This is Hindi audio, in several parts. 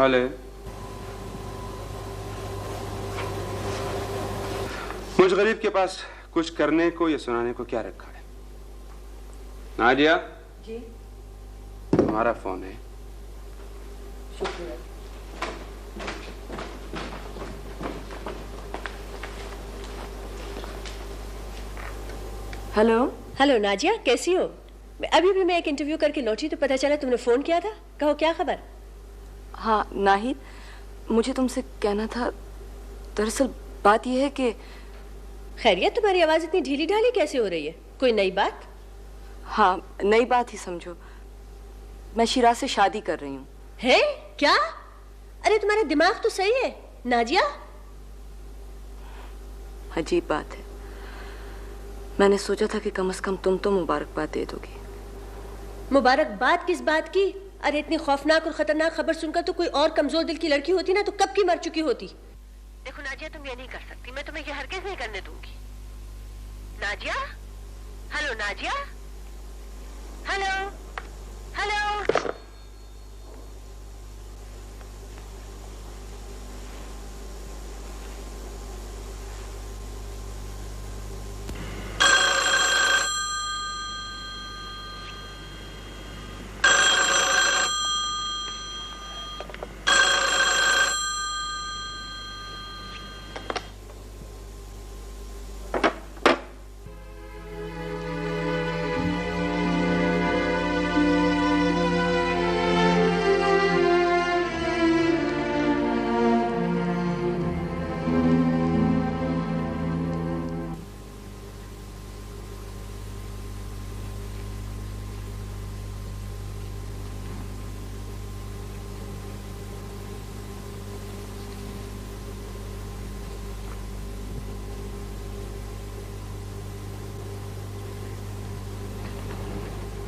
हाल है? मुझ गरीब के पास कुछ करने को या सुनाने को क्या रखा है? नादिया जी, तुम्हारा फोन है। शुक्रिया। हेलो। हेलो नाजिया, कैसी हो? अभी मैं एक इंटरव्यू करके लौटी तो पता चला तुमने फोन किया था। कहो क्या खबर? हाँ नाहिद, मुझे तुमसे कहना था, दरअसल बात यह है कि खैरियत? तुम्हारी आवाज इतनी ढीली ढाली कैसे हो रही है? कोई नई बात? हाँ, नई बात ही समझो। मैं शिराज से शादी कर रही हूँ। है? क्या? अरे तुम्हारा दिमाग तो सही है नाजिया। अजीब बात है, मैंने सोचा था कि कम से कम तुम तो मुबारकबाद दे दोगी। मुबारकबाद किस बात की? अरे इतनी खौफनाक और खतरनाक खबर सुनकर तो कोई और कमजोर दिल की लड़की होती ना तो कब की मर चुकी होती। देखो नाजिया, तुम ये नहीं कर सकती, मैं तुम्हें ये हरगिज़ नहीं करने दूंगी। Nazia, hello Nazia, hello hello.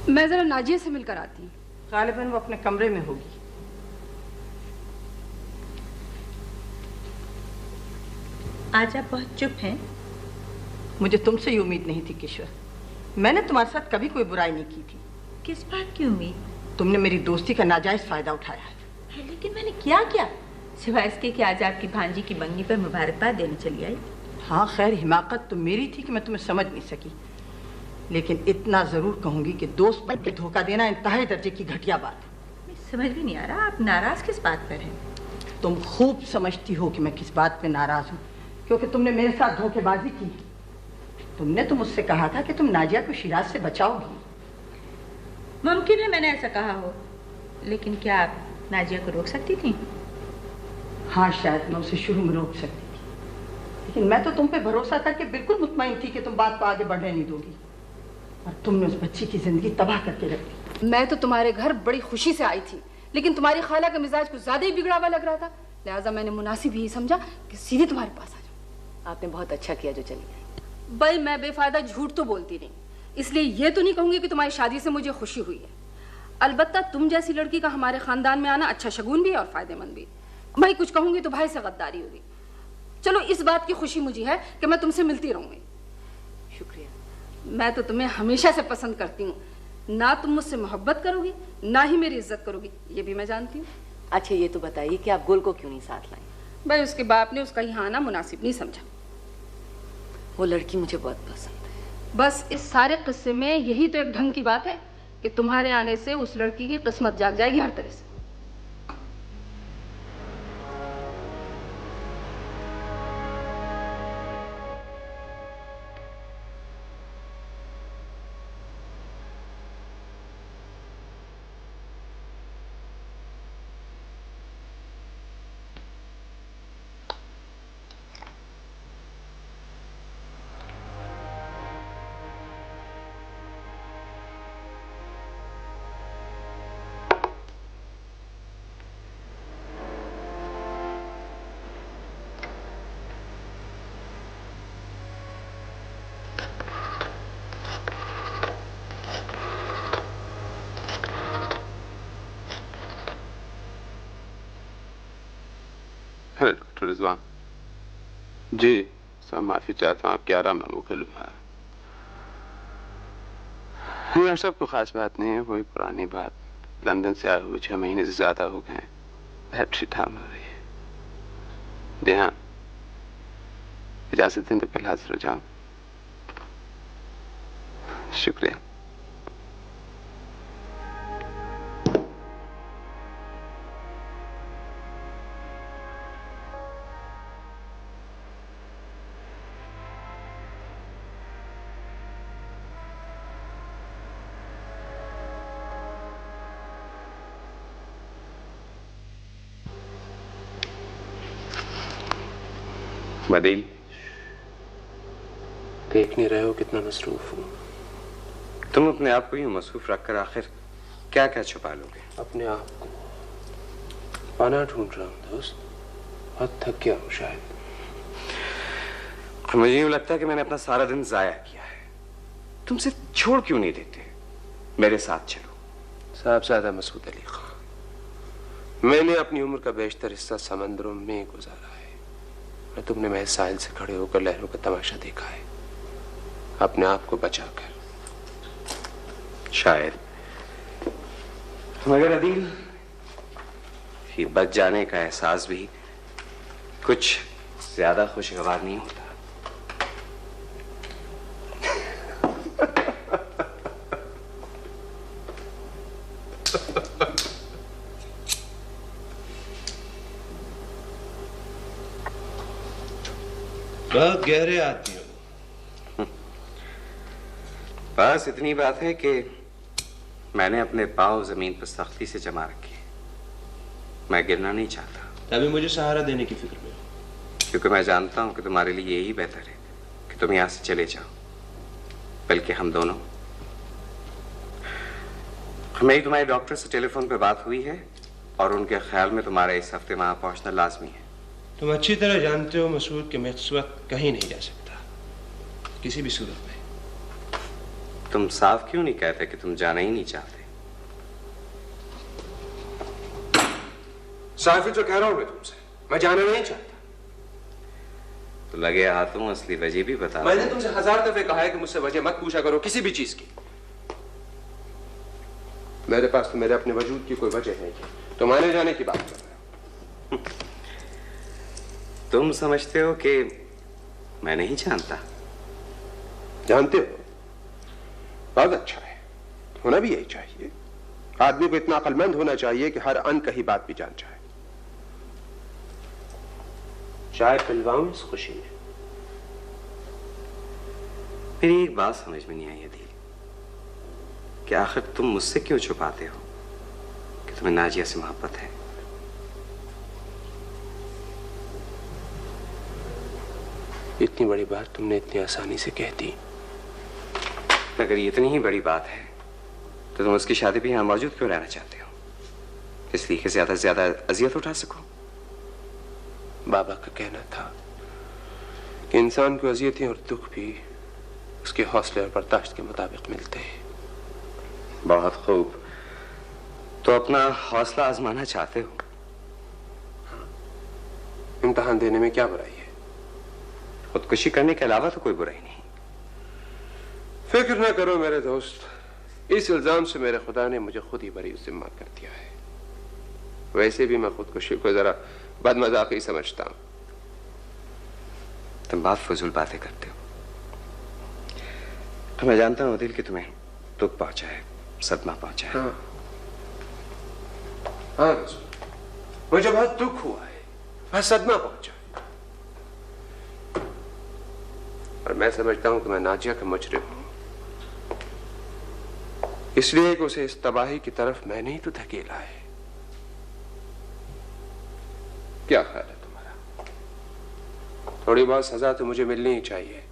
मैं जरा नाजिया से मिलकर आती हूँ। गालिबन वो अपने कमरे में होगी। आज आप बहुत चुप हैं। मुझे तुमसे ये उम्मीद नहीं थी किश्वर। मैंने तुम्हारे साथ कभी कोई बुराई नहीं की थी। किस बात की उम्मीद? तुमने मेरी दोस्ती का नाजायज फायदा उठाया है। लेकिन मैंने क्या किया सिवाय इसके कि आज आपकी भांजी की मंगनी पर मुबारकबाद देने चली आई। हाँ खैर, हिमाकत तो मेरी थी कि मैं तुम्हें समझ नहीं सकी, लेकिन इतना जरूर कहूंगी कि दोस्त पर धोखा देना इंतहाई दर्जे की घटिया बात है। समझ भी नहीं आ रहा आप नाराज किस बात पर हैं? तुम खूब समझती हो कि मैं किस बात पे नाराज हूँ, क्योंकि तुमने मेरे साथ धोखेबाजी की। तुमने तो मुझसे कहा था कि तुम नाजिया को शिराज से बचाओगी। मुमकिन है मैंने ऐसा कहा हो, लेकिन क्या आप नाजिया को रोक सकती थी? हाँ, शायद मैं उसे शुरू में रोक सकती थी, लेकिन मैं तो तुम पे भरोसा करके बिल्कुल मुतमईन थी कि तुम बात को आगे बढ़ने नहीं दोगी, और तुमने उस बच्ची की जिंदगी तबाह करके रख दी। मैं तो तुम्हारे घर बड़ी खुशी से आई थी, लेकिन तुम्हारी खाला का मिजाज कुछ ज्यादा ही बिगड़ा हुआ लग रहा था, लिहाजा मैंने मुनासिब ही समझा कि सीधे तुम्हारे पास आ जाऊं। आपने बहुत अच्छा किया जो चली गई। भाई मैं बेफायदा झूठ तो बोलती नहीं, इसलिए ये तो नहीं कहूंगी कि तुम्हारी शादी से मुझे खुशी हुई है। अलबत्ता तुम जैसी लड़की का हमारे खानदान में आना अच्छा शगुन भी है और फायदेमंद भी। भाई कुछ कहूंगी तो भाई से गद्दारी होगी। चलो इस बात की खुशी मुझे है कि मैं तुमसे मिलती रहूंगी। शुक्रिया। मैं तो तुम्हें हमेशा से पसंद करती हूँ, ना तुम मुझसे मोहब्बत करोगी ना ही मेरी इज्जत करोगी, ये भी मैं जानती हूँ। अच्छा ये तो बताइए कि आप गुल को क्यों नहीं साथ लाई? भाई उसके बाप ने उसका यहाँ आना मुनासिब नहीं समझा। वो लड़की मुझे बहुत पसंद है। बस इस सारे किस्से में यही तो एक ढंग की बात है कि तुम्हारे आने से उस लड़की की किस्मत जाग जाएगी हर तरह से। हेलो डॉक्टर रिजवान जी, सर माफी चाहता हूँ आपकी आराम में मुखिल हुआ। नहीं, सब कोई खास बात नहीं है, कोई पुरानी बात। लंदन से आए हुए 6 महीने से ज्यादा हो गए। बैटरी डाउन हो रही है। देना इजाजत दें तो कल हाजिर हो जाऊं। शुक्रिया। मदील, देख नहीं रहे हो कितना मसरूफ हूं। तुम अपने आप को यूं मसरूफ रखकर आखिर क्या क्या छुपा लोगे? अपने आप को पाना ढूंढ रहा हूं दोस्त। बहुत थक गया हूं शायद। मुझे यूं लगता है कि मैंने अपना सारा दिन जाया किया है। तुम सिर्फ छोड़ क्यों नहीं देते? मेरे साथ चलो। साहबजादा मसूद अली खान, मैंने अपनी उम्र का बेशतर हिस्सा समंदरों में गुजारा है और तुमने महज साहिल से खड़े होकर लहरों का तमाशा देखा है, अपने आप को बचाकर। शायद मगर अदील, ये बच जाने का एहसास भी कुछ ज्यादा खुशगवार नहीं होता। बहुत गहरे आदमी हो। बस इतनी बात है कि मैंने अपने पांव जमीन पर सख्ती से जमा रखे। मैं गिरना नहीं चाहता। अभी मुझे सहारा देने की फिक्र में, क्योंकि मैं जानता हूं कि तुम्हारे लिए यही बेहतर है कि तुम यहां से चले जाओ। बल्कि हम दोनों, मेरी तुम्हारे डॉक्टर से टेलीफोन पे बात हुई है और उनके ख्याल में तुम्हारा इस हफ्ते वहां पहुंचना लाजमी है। तुम अच्छी तरह जानते हो मसूद कि मैं इस वक्त कहीं नहीं जा सकता, किसी भी सूरत में। तुम साफ क्यों नहीं कहते कि तुम जाना ही नहीं चाहते? साफ ही तो कह रहा हूं मैं तुमसे, मैं जाना नहीं चाहता। तो लगे हाथों असली वजह भी बता। मैंने तुमसे 1000 दफे कहा है कि मुझसे वजह मत पूछा करो किसी भी चीज की। मेरे पास तो मेरे अपने वजूद की कोई वजह नहीं है, तुम्हारे जाने की बात कर रहे हो। तुम समझते हो कि मैं नहीं जानता? जानते हो, बहुत अच्छा है, होना भी यही चाहिए। आदमी को इतना अक्लमंद होना चाहिए कि हर अनकही बात भी जान जाए। चाय पिलवाऊं इस खुशी में? मेरी एक बात समझ में नहीं आई अदील, कि आखिर तुम मुझसे क्यों छुपाते हो कि तुम्हें नाजिया से मोहब्बत है? इतनी बड़ी बात तुमने इतनी आसानी से कह दी। अगर ये इतनी ही बड़ी बात है तो तुम उसकी शादी पे यहाँ मौजूद क्यों रहना चाहते हो? इसलिए कि ज्यादा से ज्यादा अजियत उठा सको? बाबा का कहना था कि इंसान को अजियतें और दुख भी उसके हौसले और बर्दाश्त के मुताबिक मिलते हैं। बहुत खूब, तो अपना हौसला आजमाना चाहते हो? इम्तिहान देने में क्या बुराई है? खुदकुशी करने के अलावा तो कोई बुराई नहीं। फिक्र न करो मेरे दोस्त, इस इल्जाम से मेरे खुदा ने मुझे खुद ही बरी जिम्मा कर दिया है। वैसे भी मैं खुदकुशी को जरा बदमजाक ही समझता हूं। तुम बहुत फजूल बातें करते हो। तो मैं जानता हूं दिल कि तुम्हें दुख पहुंचा है, सदमा पहुंचा है। हाँ, मुझे बहुत दुख हुआ है, बहुत सदमा पहुंचा है। और मैं समझता हूं कि मैं नाजिया का मुजरिम हूं, इसलिए कि उसे इस तबाही की तरफ मैंने ही तो धकेला है। क्या ख्याल है तुम्हारा? थोड़ी बहुत सजा तो मुझे मिलनी ही चाहिए।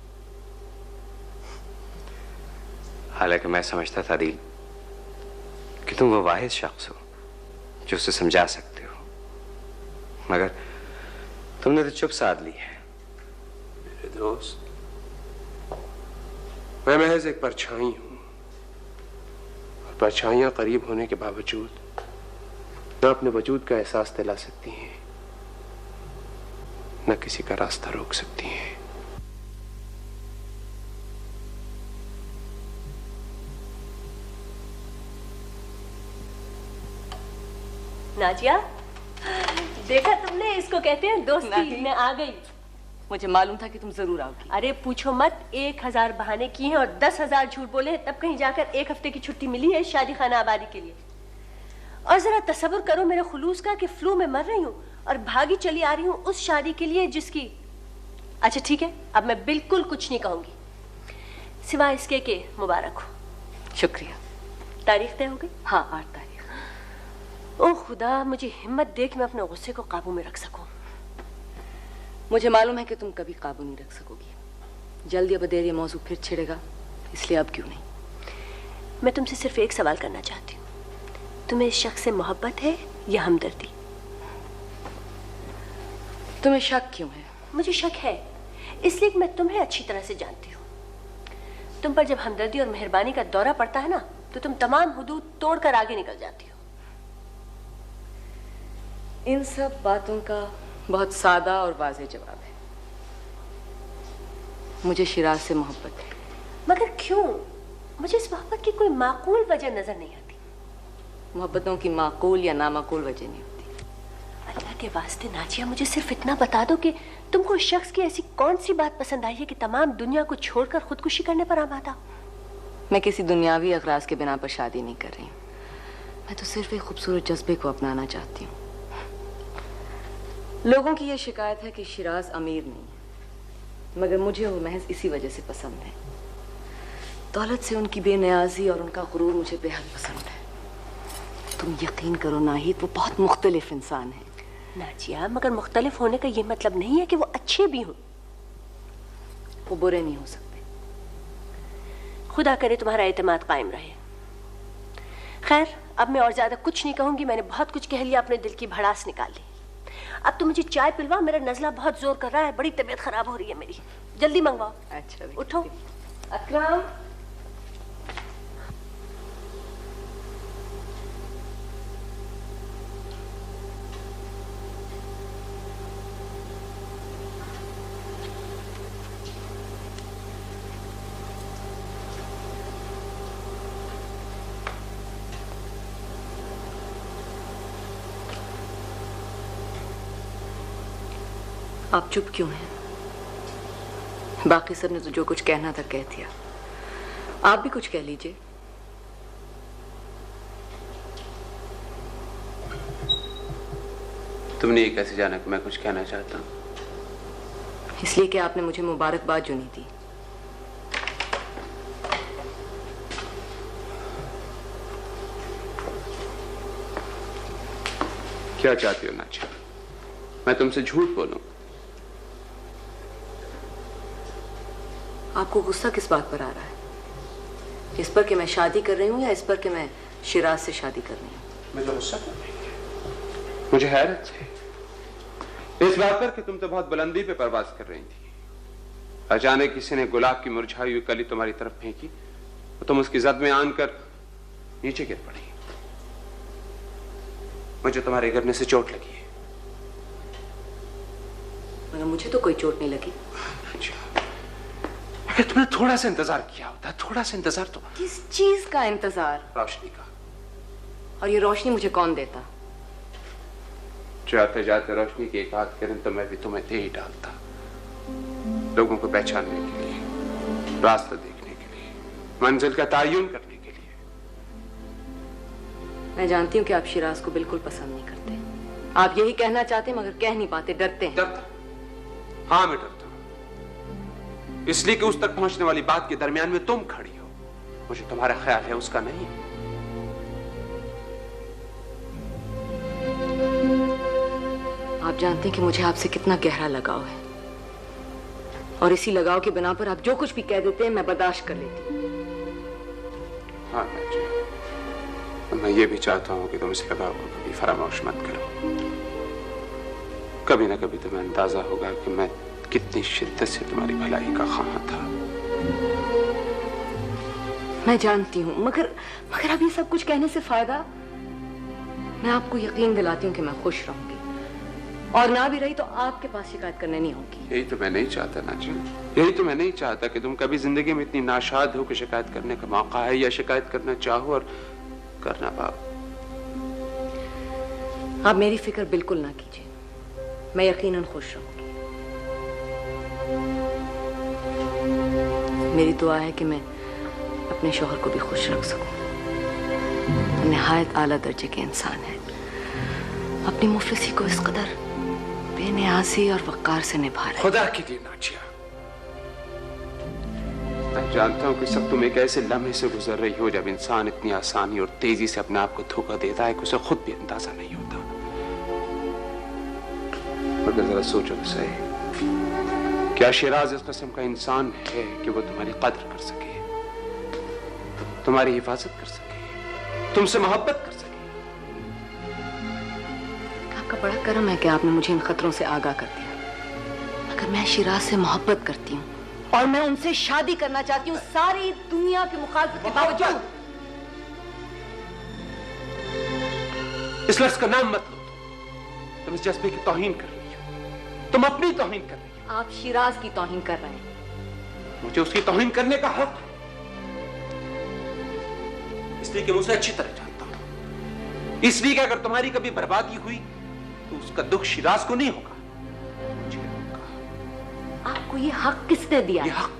हालांकि मैं समझता था दिल कि तुम वो वाहिद शख्स हो जो उसे समझा सकते हो, मगर तुमने तो चुप साध ली है। मेरे दोस्त, मैं महज एक परछाई हूं, और परछाइयां करीब होने के बावजूद न अपने वजूद का एहसास दिला सकती हैं, न किसी का रास्ता रोक सकती हैं। नाजिया, देखा तुमने, इसको कहते हैं दोस्ती। मैं आ गई। मुझे मालूम था कि तुम जरूर आओगी। अरे पूछो मत, 1000 बहाने किए हैं और 10,000 झूठ बोले हैं, तब कहीं जाकर 1 हफ्ते की छुट्टी मिली है शादी खाना आबादी के लिए। और जरा तसव्वुर करो मेरे खुलूस का कि फ्लू में मर रही हूँ और भागी चली आ रही हूँ उस शादी के लिए जिसकी। अच्छा ठीक है, अब मैं बिल्कुल कुछ नहीं कहूंगी सिवाय इसके कि मुबारक हो। शुक्रिया। तारीख तय हो गई? हाँ, 8 तारीख। ओ खुदा, मुझे हिम्मत दे कि मैं अपने गुस्से को काबू में रख सकूं। मुझे मालूम है कि तुम कभी काबू नहीं रख सकोगी। जल्दी या बदेर ये मौजू फिर छिड़ेगा, इसलिए अब क्यों नहीं। मैं तुमसे सिर्फ एक सवाल करना चाहती हूँ, तुम्हें इस शख्स से मोहब्बत है या हमदर्दी? तुम्हें शक क्यों है? मुझे शक है इसलिए कि मैं तुम्हें अच्छी तरह से जानती हूँ। तुम पर जब हमदर्दी और मेहरबानी का दौरा पड़ता है ना, तो तुम तमाम हुदूद तोड़कर आगे निकल जाती हो। इन सब बातों का बहुत सादा और वाज़ेह जवाब है। मुझे शिराज से मोहब्बत है। मगर क्यों? मुझे इस मोहब्बत की कोई माकूल वजह नजर नहीं आती। मोहब्बतों की माकूल या नामाकूल वजह नहीं होती। अल्लाह के वास्ते नाजिया, मुझे सिर्फ इतना बता दो कि तुमको उस शख्स की ऐसी कौन सी बात पसंद आई है कि तमाम दुनिया को छोड़कर खुदकुशी करने पर आमादा हो? मैं किसी दुनियावी अगराज के बिना पर शादी नहीं कर रही हूँ। मैं तो सिर्फ एक खूबसूरत जज्बे को अपनाना चाहती हूँ। लोगों की यह शिकायत है कि शिराज अमीर नहीं है, मगर मुझे वो महज इसी वजह से पसंद है। दौलत से उनकी बेनियाजी और उनका गुरूर मुझे बेहद पसंद है। तुम यकीन करो नाहिद, वो बहुत मुख्तलिफ इंसान है। नाजिया, मगर मुख्तलिफ होने का ये मतलब नहीं है कि वो अच्छे भी हों। वो बुरे नहीं हो सकते। खुदा करे तुम्हारा एतमाद कायम रहे। खैर, अब मैं और ज्यादा कुछ नहीं कहूंगी। मैंने बहुत कुछ कह लिया, अपने दिल की भड़ास निकाल ली। अब तो मुझे चाय पिलवा, मेरा नजला बहुत जोर कर रहा है, बड़ी तबीयत खराब हो रही है मेरी। जल्दी मंगवाओ। अच्छा, उठो। अकरम, आप चुप क्यों हैं? बाकी सब ने तो जो कुछ कहना था कह दिया। आप भी कुछ कह लीजिए। तुमने ये कैसे जाना कि मैं कुछ कहना चाहता हूँ? इसलिए कि आपने मुझे मुबारकबाद जो नहीं दी। क्या चाहती हो नाजिया? मैं तुमसे झूठ बोलूं? आपको गुस्सा किस बात पर आ रहा है? इस पर कि मैं शादी कर रही हूँ या इस पर कि मैं शिराज से शादी कर रही हूँ? मुझे गुस्सा क्यों नहीं है? मुझे हैरत है इस बात पर कि तुम तो बहुत बुलंदी पे परवाज कर रही थी। अचानक किसी ने गुलाब की मुरझाई हुई कली तुम्हारी तरफ फेंकी तो तुम उसकी जद में आनकर नीचे गिर पड़ी। मुझे तुम्हारे गिरने से चोट लगी है। मगर मुझे तो कोई चोट नहीं लगी। मगर तुमने थोड़ा सा इंतजार किया होता। थोड़ा सा इंतजार तो। किस चीज का इंतजार? रोशनी का। और ये रोशनी मुझे कौन देता? जाते जाते रोशनी की एक आध किरण तो मैं भी तुम्हें दे ही डालता, लोगों को पहचानने के लिए, रास्ता देखने के लिए, मंजिल का तायुन करने के लिए। मैं जानती हूँ कि आप शिराज को बिल्कुल पसंद नहीं करते। आप यही कहना चाहते मगर कह नहीं पाते, डरते हैं। डरता? हाँ, मैं डरता इसलिए कि उस तक पहुंचने वाली बात के दरमियान में तुम खड़ी हो। मुझे तुम्हारा ख्याल है, उसका नहीं। आप जानते हैं कि मुझे आपसे कितना गहरा लगाव है और इसी लगाव के बिना पर आप जो कुछ भी कह देते हैं मैं बर्दाश्त कर लेती हूँ। हाँ नाजिया, मैं ये भी चाहता हूँ कि तुम इस लगाव को कभी फरामोश मत करो। कभी ना कभी तुम्हें अंदाजा होगा कि मैं कितनी शिद्दत से तुम्हारी भलाई का ख्वाह था। मैं जानती हूँ, मगर अब ये सब कुछ कहने से फायदा? मैं आपको यकीन दिलाती हूँ कि मैं खुश रहूंगी और ना भी रही तो आपके पास शिकायत करने नहीं होगी। यही तो मैं नहीं चाहता नाजिया, यही तो मैं नहीं चाहता कि तुम कभी जिंदगी में इतनी नाशाद हो कि शिकायत करने का मौका है या शिकायत करना चाहो और कर ना पाओ। आप मेरी फिक्र बिल्कुल ना कीजिए। मैं यकीनन खुश रहूंगी। मेरी दुआ है कि मैं अपने शौहर को भी खुश रख सकूं। वो निहायत आला दर्जे के इंसान है। अपनी मुफलिसी को इस कदर बेनियाजी और वक़ार से निभा रहे। खुदा के लिए नाजिया, मैं जानता हूं कि सब तुम एक ऐसे लम्हे से गुजर रही हो जब इंसान इतनी आसानी और तेजी से अपने आप को धोखा देता है कि उसे खुद भी अंदाजा नहीं होता। मगर जरा सोचो तो सही, क्या शिराज इस किस्म का इंसान है कि वो तुम्हारी कदर कर सके, तुम्हारी हिफाजत कर सके, तुमसे मोहब्बत कर सके? आपका बड़ा करम है कि आपने मुझे इन खतरों से आगाह कर दिया। मगर मैं शिराज से मोहब्बत करती हूँ और मैं उनसे शादी करना चाहती हूँ, सारी दुनिया के मुखालिफ के बावजूद। इस लफ्ज का नाम मत लो। तुम इस जज्बे की तौहीन कर रही हो, तुम अपनी तौहीन कर रही हो। आप शिराज की तौहीन कर रहे हैं। मुझे उसकी तौहीन करने का हक है, इसलिए कि मैं उसे अच्छी तरह जानता हूं। इसलिए कि अगर तुम्हारी कभी बर्बादी हुई तो उसका दुख शिराज को नहीं होगा, मुझे होगा। आपको ये हक किसने दिया? ये हक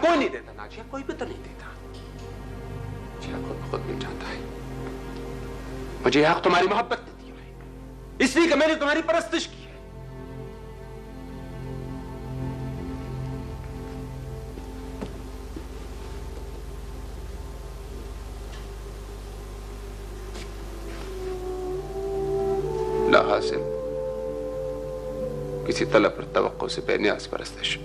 कोई नहीं देता नाजिया, कोई भी तो नहीं देता। खुद मिल जाता है। मुझे यह हक तुम्हारी मोहब्बत ने दिया है, इसलिए कि मैंने तुम्हारी परस्तिश की है। हासिल किसी तलब पर तवक्को से बेनियाज परस्तिश।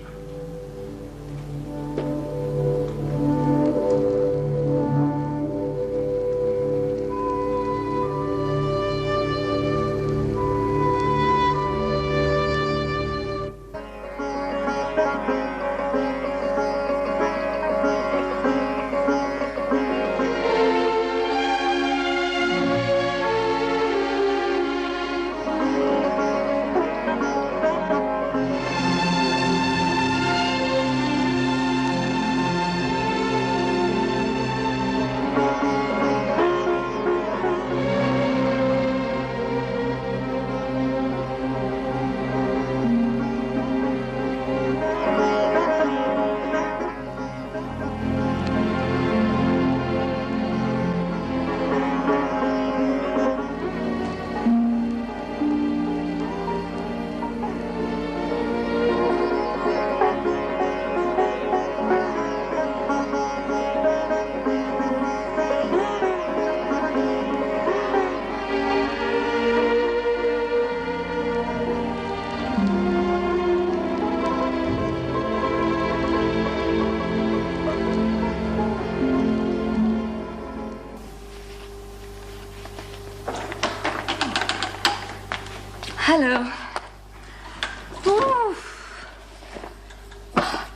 हेलो।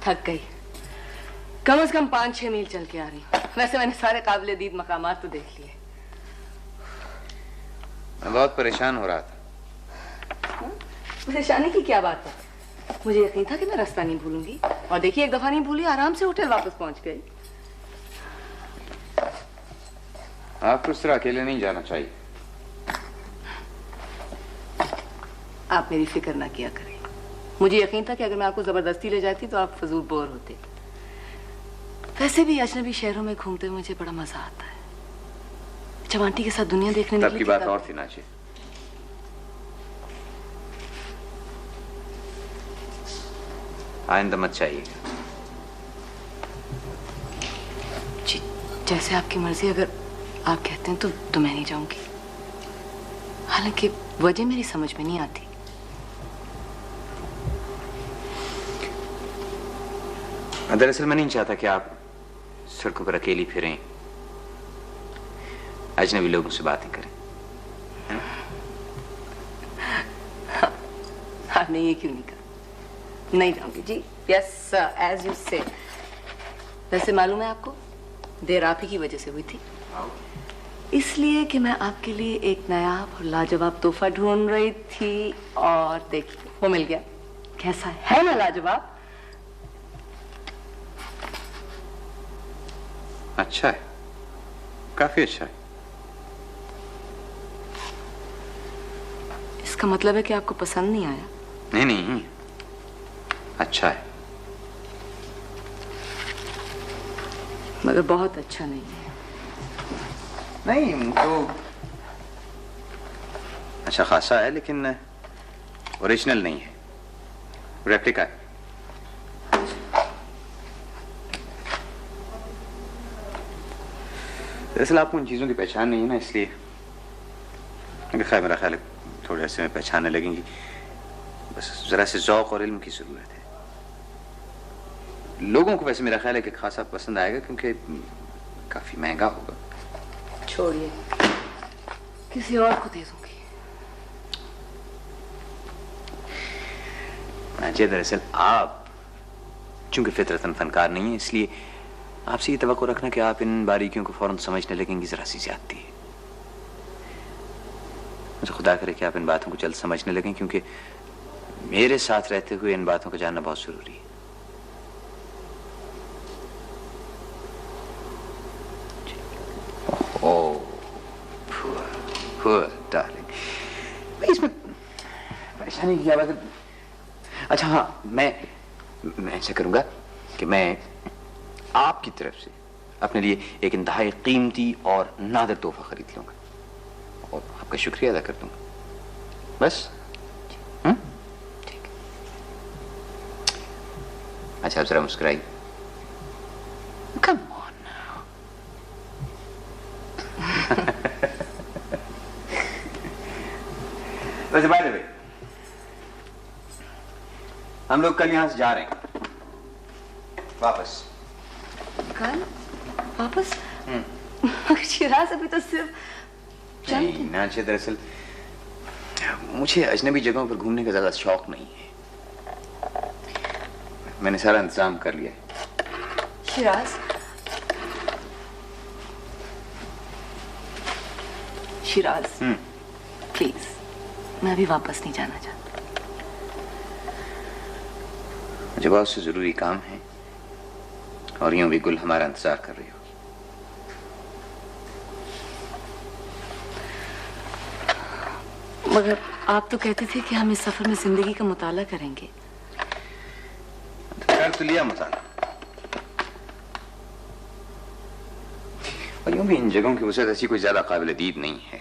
थक गई। कम से कम 5-6 मील चल के आ रही हूँ। वैसे मैंने सारे काबिल दीद मकामात तो देख लिए। मैं बहुत परेशान हो रहा था। परेशानी की क्या बात है? मुझे यकीन था कि मैं रास्ता नहीं भूलूंगी, और देखिए एक दफा नहीं भूली, आराम से होटल वापस पहुंच गई। आपको इस तरह अकेले नहीं जाना चाहिए। आप मेरी फिक्र ना किया करें। मुझे यकीन था कि अगर मैं आपको जबरदस्ती ले जाती तो आप फजूल बोर होते। वैसे भी अजनबी शहरों में घूमते हुए मुझे बड़ा मजा आता है। जब आंटी के साथ दुनिया देखने तब की बात और थी नाची। आइंदा मत चाहिएगा। जी जैसे आपकी मर्जी, अगर आप कहते हैं तो मैं नहीं जाऊंगी। हालांकि वजह मेरी समझ में नहीं आती। दरअसल मैं नहीं चाहता कि आप सड़कों पर अकेली फिरें, अजनबी लोगों से बातें करें। आपने ये क्यों नहीं कहा? नहीं जाऊंगी जी। यस एज यू से। वैसे मालूम है आपको, देर आप ही की वजह से हुई थी। इसलिए कि मैं आपके लिए एक नया और लाजवाब तोहफा ढूंढ रही थी, और देखिए वो मिल गया। कैसा है ना लाजवाब? अच्छा है, काफी अच्छा है। इस इसका मतलब है कि आपको पसंद नहीं आया? नहीं नहीं, अच्छा है, मगर बहुत अच्छा नहीं है। नहीं तो अच्छा खासा है, लेकिन ओरिजिनल नहीं है, रेप्लिका है। दरअसल आपको उन चीज़ों की पहचान नहीं है ना, इसलिए खैर मेरा ख्याल है थोड़े अरसे में पहचानने लगेंगी। बस ज़रा से ज़ौक़ और इल्म की ज़रूरत है। लोगों को वैसे मेरा ख्याल है कि खासा पसंद आएगा, क्योंकि काफ़ी महंगा होगा। छोड़िए, किसी और को दे दूंगी। नाजिया, दरअसल आप चूंकि फितरतन फनकार नहीं है, इसलिए आपसे ये तवक्को रखना कि आप इन बारीकियों को फौरन समझने लगेंगी ज़रा सी ज़्यादती है। मुझे खुदा करे कि आप इन बातों को जल्द समझने लगें, क्योंकि मेरे साथ रहते हुए इन बातों को जानना बहुत ज़रूरी है। ओह, poor darling। भाई इसमें परेशानी की क्या बात है? अच्छा हाँ, मैं ऐसा करूँगा कि मैं आपकी तरफ से अपने लिए एक इंतहाई कीमती और नादिर तोहफा खरीद लूँगा और आपका शुक्रिया अदा कर दूँगा, बस। ठीक। अच्छा, आप जरा मुस्कुराइए। Come on now। वैसे बाय द वे, हम लोग कल यहाँ से जा रहे हैं वापस। कल वापस? मगर शिराज अभी तो सिर्फ नहीं नाजिया, दरअसल मुझे अजनबी जगहों पर घूमने का ज्यादा शौक नहीं है। मैंने सारा इंतजाम कर लिया है। शिराज, शिराज प्लीज, मैं अभी वापस नहीं जाना चाहता। मुझे बहुत से जरूरी काम है और यूं भी गुल हमारा इंतजार कर रही हो। मगर आप तो कहते थे कि हम इस सफर में जिंदगी का मुताला करेंगे। कर तो लिया मुताला, और यूं भी इन जगहों की वजह ऐसी कोई ज्यादा काबिल दीद नहीं है।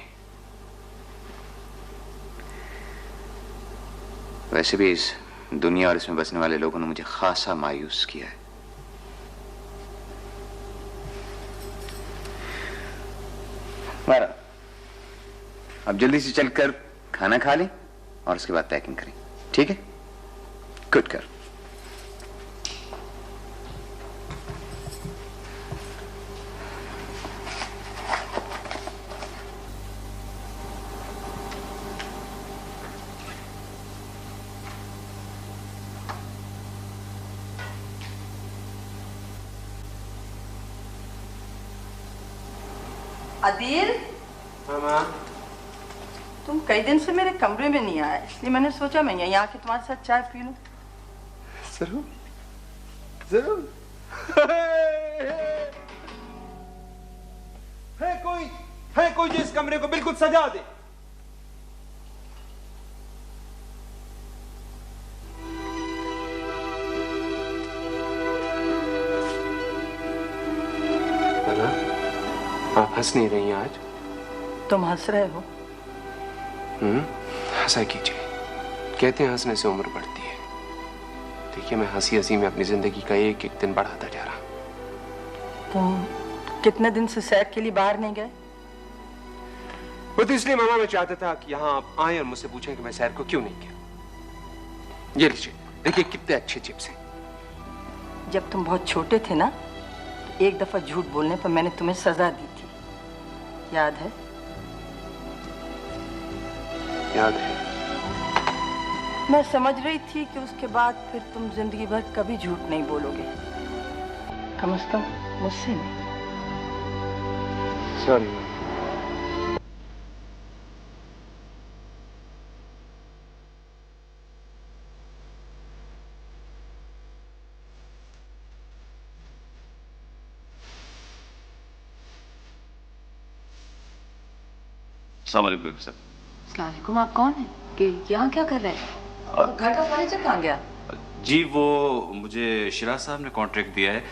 वैसे भी इस दुनिया और इसमें बसने वाले लोगों ने मुझे खासा मायूस किया है। मारा, अब जल्दी से चलकर खाना खा लें और उसके बाद पैकिंग करें, ठीक है? गुड कर। आदिल, तुम कई दिन से मेरे कमरे में नहीं आए, इसलिए मैंने सोचा मैं यहीं आके तुम्हारे साथ चाय पी लूं। जरूर जरूर। है कोई जो इस कमरे को बिल्कुल सजा दे? आप हंस नहीं रही हैं आज? तुम हंस रहे हो? हंसा कीजिए। कहते हैं हंसने से उम्र बढ़ती है। देखिए, मैं हंसी हंसी में अपनी जिंदगी का एक एक दिन बढ़ाता जा रहा। तुम कितने दिन से सैर के लिए बाहर नहीं गए? वो तो इसलिए मामा मैं चाहता था कि यहाँ आप आए और मुझसे पूछें कि मैं सैर को क्यों नहीं किया। ये लीजिए, देखिए कितने अच्छे चिप्स हैं। जब तुम बहुत छोटे थे ना, एक दफा झूठ बोलने पर मैंने तुम्हें सजा दी थी, याद है? याद है। मैं समझ रही थी कि उसके बाद फिर तुम जिंदगी भर कभी झूठ नहीं बोलोगे, कम से कम मुझसे नहीं। सॉरी। अस्सलाम वालेकुम सर। अस्सलाम वालेकुम, आप कौन हैं? कि यहाँ क्या कर रहे हैं? घर का फर्नीचर कहाँ गया? जी वो मुझे शिराज साहब ने कॉन्ट्रैक्ट दिया है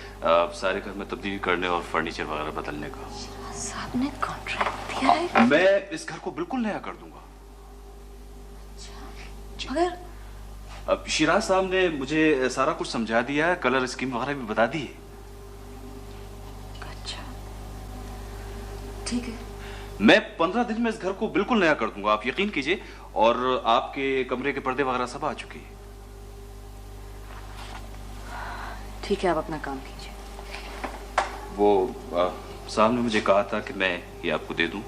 सारे घर में तब्दीली करने और फर्नीचर वगैरह बदलने का। शिराज साहब ने कॉन्ट्रैक्ट दिया है? मैं इस घर को बिल्कुल नया कर दूंगा। मगर अब शिराज साहब ने मुझे सारा कुछ समझा दिया है, कलर स्कीम वगैरह भी बता दी है। अच्छा ठीक है। मैं 15 दिन में इस घर को बिल्कुल नया कर दूंगा, आप यकीन कीजिए। और आपके कमरे के पर्दे वगैरह सब आ चुके हैं। ठीक है, आप अपना काम कीजिए। वो साहब ने मुझे कहा था कि मैं ये आपको दे दूं,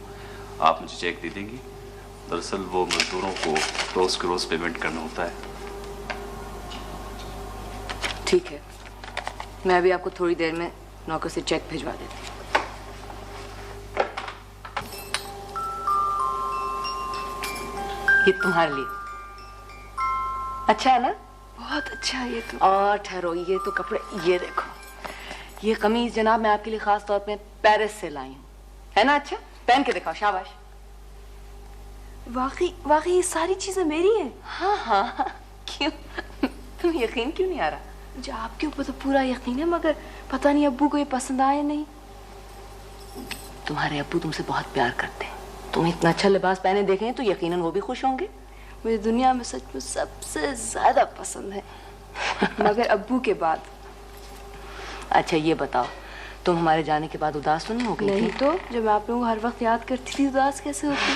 आप मुझे चेक दे देंगी। दरअसल वो मजदूरों को रोज के रोज पेमेंट करना होता है। ठीक है, मैं अभी आपको थोड़ी देर में नौकर से चेक भिजवा देती हूँ। ये तुम्हारे लिए। अच्छा है ना? बहुत अच्छा है ये तो। और ठहरो, ये तो कपड़े, ये देखो, ये कमीज जनाब मैं आपके लिए खास तौर पे पेरिस से लाई हूँ, है ना? अच्छा पहन के दिखाओ, शाबाश। वाकई ये सारी चीजें मेरी हैं? हाँ हाँ, क्यों तुम्हें यकीन क्यों नहीं आ रहा? मुझे आपके ऊपर तो पूरा यकीन है, मगर पता नहीं अब्बू को ये पसंद आए नहीं। तुम्हारे अब्बू तुमसे बहुत प्यार करते हैं, तुम इतना अच्छा लिबास पहने देखें तो यकीनन वो भी खुश होंगे। मुझे दुनिया में सच में सबसे ज्यादा पसंद है, मगर अब्बू के बाद। अच्छा ये बताओ, तुम हमारे जाने के बाद उदास तो नहीं हो गई? नहीं तो, जब मैं आप लोगों को हर वक्त याद करती थी, उदास कैसे होती?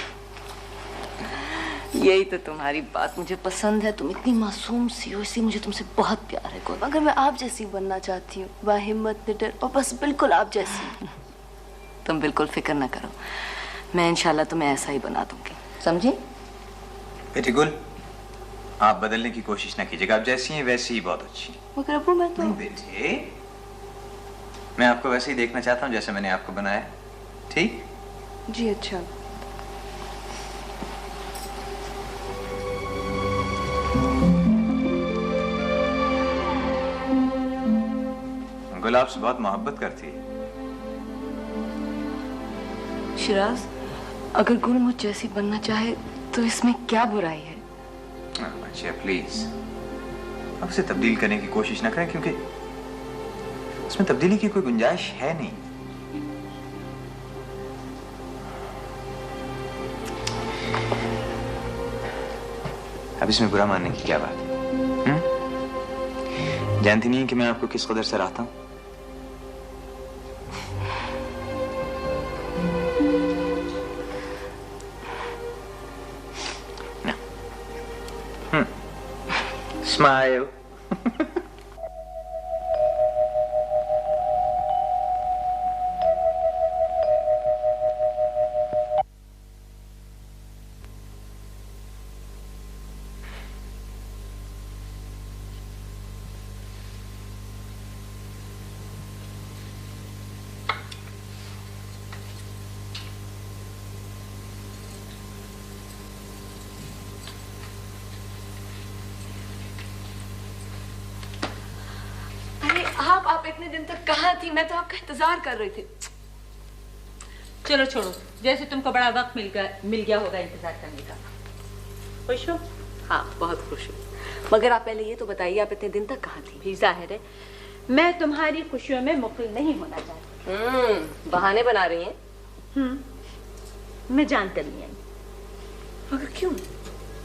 यही तो तुम्हारी बात मुझे पसंद है, तुम इतनी मासूम सी हो, इसलिए मुझे तुमसे बहुत प्यार है। कोई मगर मैं आप जैसी बनना चाहती हूँ, बाहिम्मत, निडर और बस बिल्कुल आप जैसी। तुम बिल्कुल फिक्र ना करो, मैं इंशाल्लाह तुम्हें ऐसा ही बना दूंगी, समझी? बेटी गुल, आप बदलने की कोशिश ना कीजिएगा, आप जैसी हैं वैसी ही बहुत अच्छी। मगर अब्बू मैं तो। नहीं बेटे, मैं आपको वैसे ही देखना चाहता हूँ जैसे मैंने आपको बनाया। ठीक? जी अच्छा। गुल आपसे बहुत मोहब्बत करती है। शिराज, अगर गुल मुझ जैसी बनना चाहे तो इसमें क्या बुराई है? अच्छा प्लीज, आप उसे तब्दील करने की कोशिश ना करें, क्योंकि उसमें तब्दीली की कोई गुंजाइश है नहीं। अब इसमें बुरा मानने की क्या बात है? जानती नहीं है कि मैं आपको किस कदर सराहता हूं? Smile. आप इतने दिन तक कहाँ थी? मैं तो आपका इंतजार कर रही थी। चलो छोड़ो, जैसे तुमको बड़ा वक्त मिल गया होगा इंतजार करने का। खुश हो? हाँ बहुत खुश हूँ, मगर आप पहले ये तो बताइए आप इतने दिन तक कहाँ थी? भी जाहिर है मैं तुम्हारी खुशियों में मुख्तल नहीं होना चाहती। बहाने बना रही हैं। मैं जान कर नहीं आई। मगर क्यों?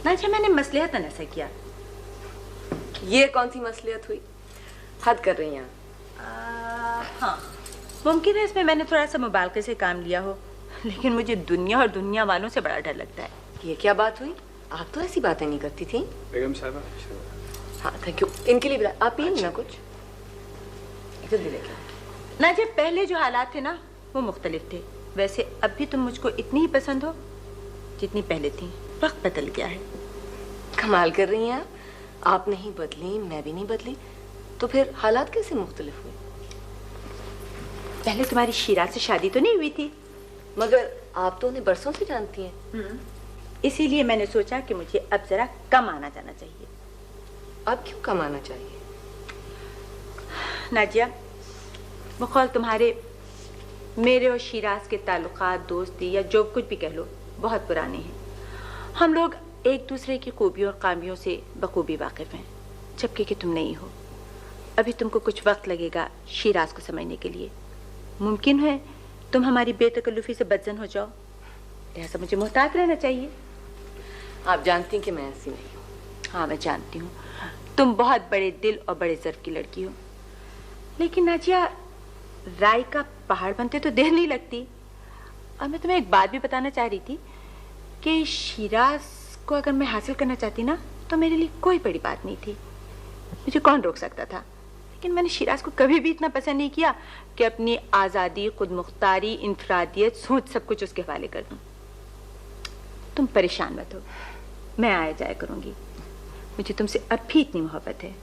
नाजिया, मैंने मसलियतन ऐसा किया। ये कौन सी मसलियत हुई? हद कर रही हैं। हाँ, मुमकिन है इसमें मैंने थोड़ा सा मुबालके से काम लिया हो, लेकिन मुझे दुनिया और दुनिया वालों से बड़ा डर लगता है। ये क्या बात हुई? आप तो ऐसी बातें नहीं करती थी। बेगम साहबा। हाँ थैंक यू। इनके लिए भी आप पिएंगे ना कुछ? इधर भी लेके। नाजिया, पहले जो हालात थे ना वो मुख्तलिफ थे। वैसे अब भी तुम मुझको इतनी ही पसंद हो जितनी पहले थी। वक्त बदल गया है। कमाल कर रही हैं आप नहीं बदली, मैं भी नहीं बदली, तो फिर हालात कैसे मुख्तलिफ हुए? पहले तुम्हारी शिराज से शादी तो नहीं हुई थी, मगर आप तो उन्हें बरसों से जानती हैं। इसीलिए मैंने सोचा कि मुझे अब जरा कम आना जाना चाहिए। अब क्यों कम आना चाहिए? नाजिया, बखौल तुम्हारे मेरे और शिराज के ताल्लुकात, दोस्ती या जो कुछ भी कह लो, बहुत पुराने हैं। हम लोग एक दूसरे की खूबियों और खामियों से बखूबी वाकिफ हैं, जबकि कि तुम नहीं हो। अभी तुमको कुछ वक्त लगेगा शिराज को समझने के लिए। मुमकिन है तुम हमारी बेतकल्लुफी से बदजन हो जाओ, लिहाजा मुझे मोहतात रहना चाहिए। आप जानती हैं कि मैं ऐसी नहीं हूँ। हाँ, मैं जानती हूँ तुम बहुत बड़े दिल और बड़े ज़र्फ की लड़की हो, लेकिन नाजिया, राय का पहाड़ बनते तो देर नहीं लगती। और मैं तुम्हें एक बात भी बताना चाह रही थी कि शिराज को अगर मैं हासिल करना चाहती ना, तो मेरे लिए कोई बड़ी बात नहीं थी, मुझे कौन रोक सकता था। लेकिन मैंने शिराज को कभी भी इतना पसंद नहीं किया कि अपनी आज़ादी, खुद मुख्तारी, इंफरादियत, सोच सब कुछ उसके हवाले कर दूं। तुम परेशान मत हो, मैं आया जाया करूंगी। मुझे तुमसे अब भी इतनी मोहब्बत है,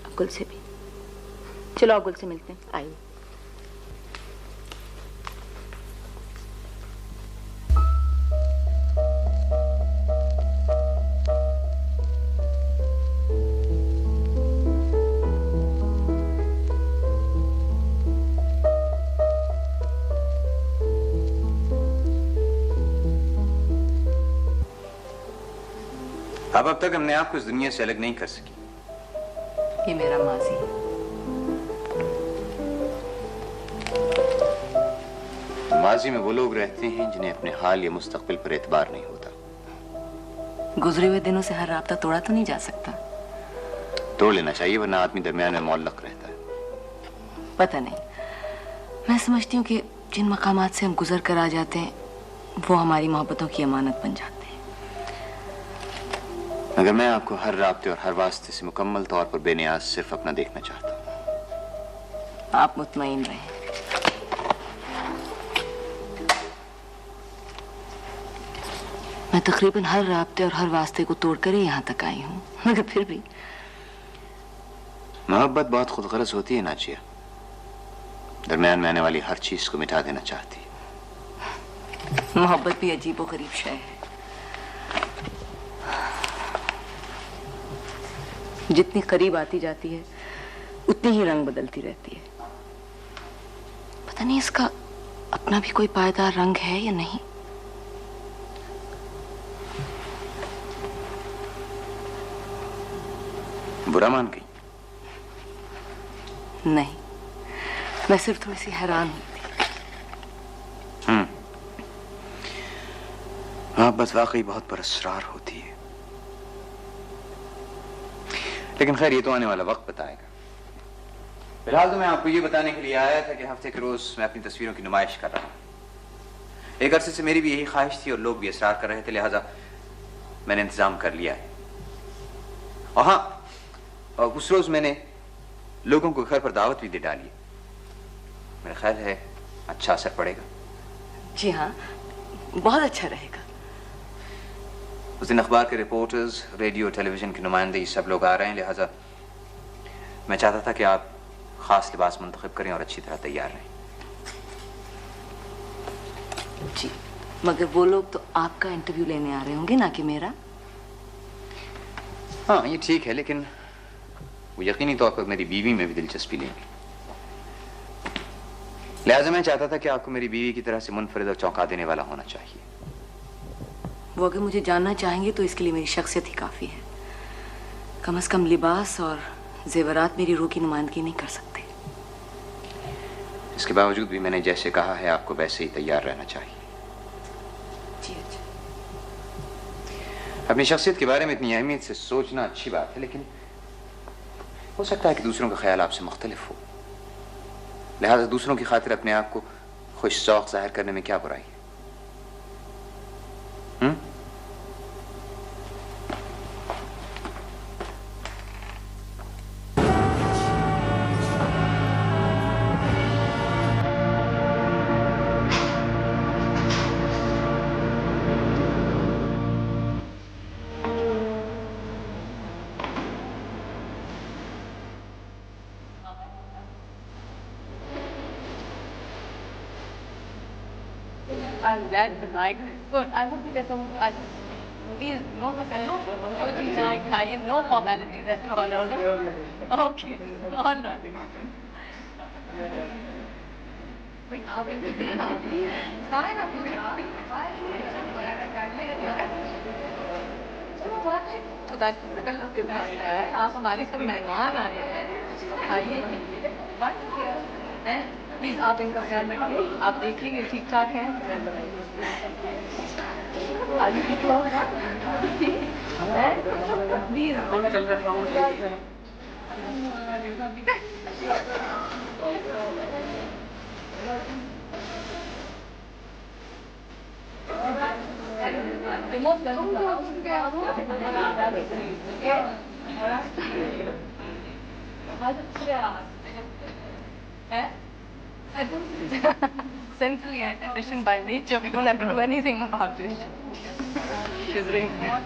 अब गुल से भी। चलो अब गुल से मिलते हैं, आइए। अब तक हमने आपको इस दुनिया से अलग नहीं कर सकी। ये मेरा माजी है। माजी में वो लोग रहते हैं जिन्हें अपने हाल या मुस्तकबिल पर एतबार नहीं होता। गुजरे हुए दिनों से हर राब्ता तोड़ा तो नहीं जा सकता। तोड़ लेना चाहिए, वरना आदमी दरमियान में मुअल्लक रहता है। पता नहीं, मैं समझती हूँ कि जिन मकामात से हम गुजर कर आ जाते हैं वो हमारी मोहब्बतों की अमानत बन जाते हैं। मगर मैं आपको हर राब्ते और हर वास्ते से मुकम्मल तौर पर बेनियाज सिर्फ अपना देखना चाहता हूँ। आप मुतमईन रहें। मैं तकरीबन हर राब्ते और हर वास्ते को तोड़कर ही यहाँ तक आई हूँ, मगर फिर भी मोहब्बत बहुत खुदगर्ज होती है नाजिया, दरमियान में आने वाली हर चीज को मिटा देना चाहती है। मोहब्बत भी अजीब और गरीब शय है। जितनी करीब आती जाती है उतनी ही रंग बदलती रहती है। पता नहीं इसका अपना भी कोई पायदार रंग है या नहीं। बुरा मान गई? नहीं, मैं सिर्फ थोड़ी सी हैरान हुई थी। मोहब्बत वाकई बहुत परअसरार होती है, लेकिन खैर ये तो आने वाला वक्त बताएगा। फिलहाल तो मैं आपको ये बताने के लिए आया था कि हफ्ते के रोज मैं अपनी तस्वीरों की नुमाइश कर रहा हूँ। एक अरसे से मेरी भी यही ख्वाहिश थी और लोग भी इसरार कर रहे थे, लिहाजा मैंने इंतजाम कर लिया है। और हाँ, और उस रोज मैंने लोगों को घर पर दावत भी दे डाली। मेरा ख्याल है अच्छा असर पड़ेगा। जी हाँ, बहुत अच्छा रहेगा। उस दिन अखबार के रिपोर्टर्स, रेडियो, टेलीविजन के नुमाइंदे, सब लोग आ रहे हैं, लिहाजा मैं चाहता था कि आप खास लिबास मुंतखब करें और अच्छी तरह तैयार रहें। जी, मगर वो लोग तो आपका इंटरव्यू लेने आ रहे होंगे, ना कि मेरा। हाँ, ये ठीक है, लेकिन वो यकीनी तौर पर मेरी बीवी में भी दिलचस्पी लेंगे। लिहाजा मैं चाहता था कि आपको मेरी बीवी की तरह से मुनफरिद और चौंका देने वाला होना चाहिए। वो अगर मुझे जानना चाहेंगे तो इसके लिए मेरी शख्सियत ही काफी है। कम से कम लिबास और जेवरात मेरी रूह की नुमाइंदगी नहीं कर सकते। इसके बावजूद भी मैंने जैसे कहा है आपको वैसे ही तैयार रहना चाहिए। जी अच्छा। अपनी शख्सियत के बारे में इतनी अहमियत से सोचना अच्छी बात है, लेकिन हो सकता है कि दूसरों का ख्याल आपसे मुख्तलिफ हो। लिहाजा दूसरों की खातिर अपने आप को खुश शौक जाहिर करने में क्या बुराई है? I'm glad, like, but I want to get some, please, no, no formality, that's all. Okay, all right. खुदा आप हमारे सब मेहमान आए हैं, आइए प्लीज आप इनका ख्याल रखिए, आप देखिएगा ठीक ठाक है। Sensory addition by nature, we don't have to do anything about it. She's ringing.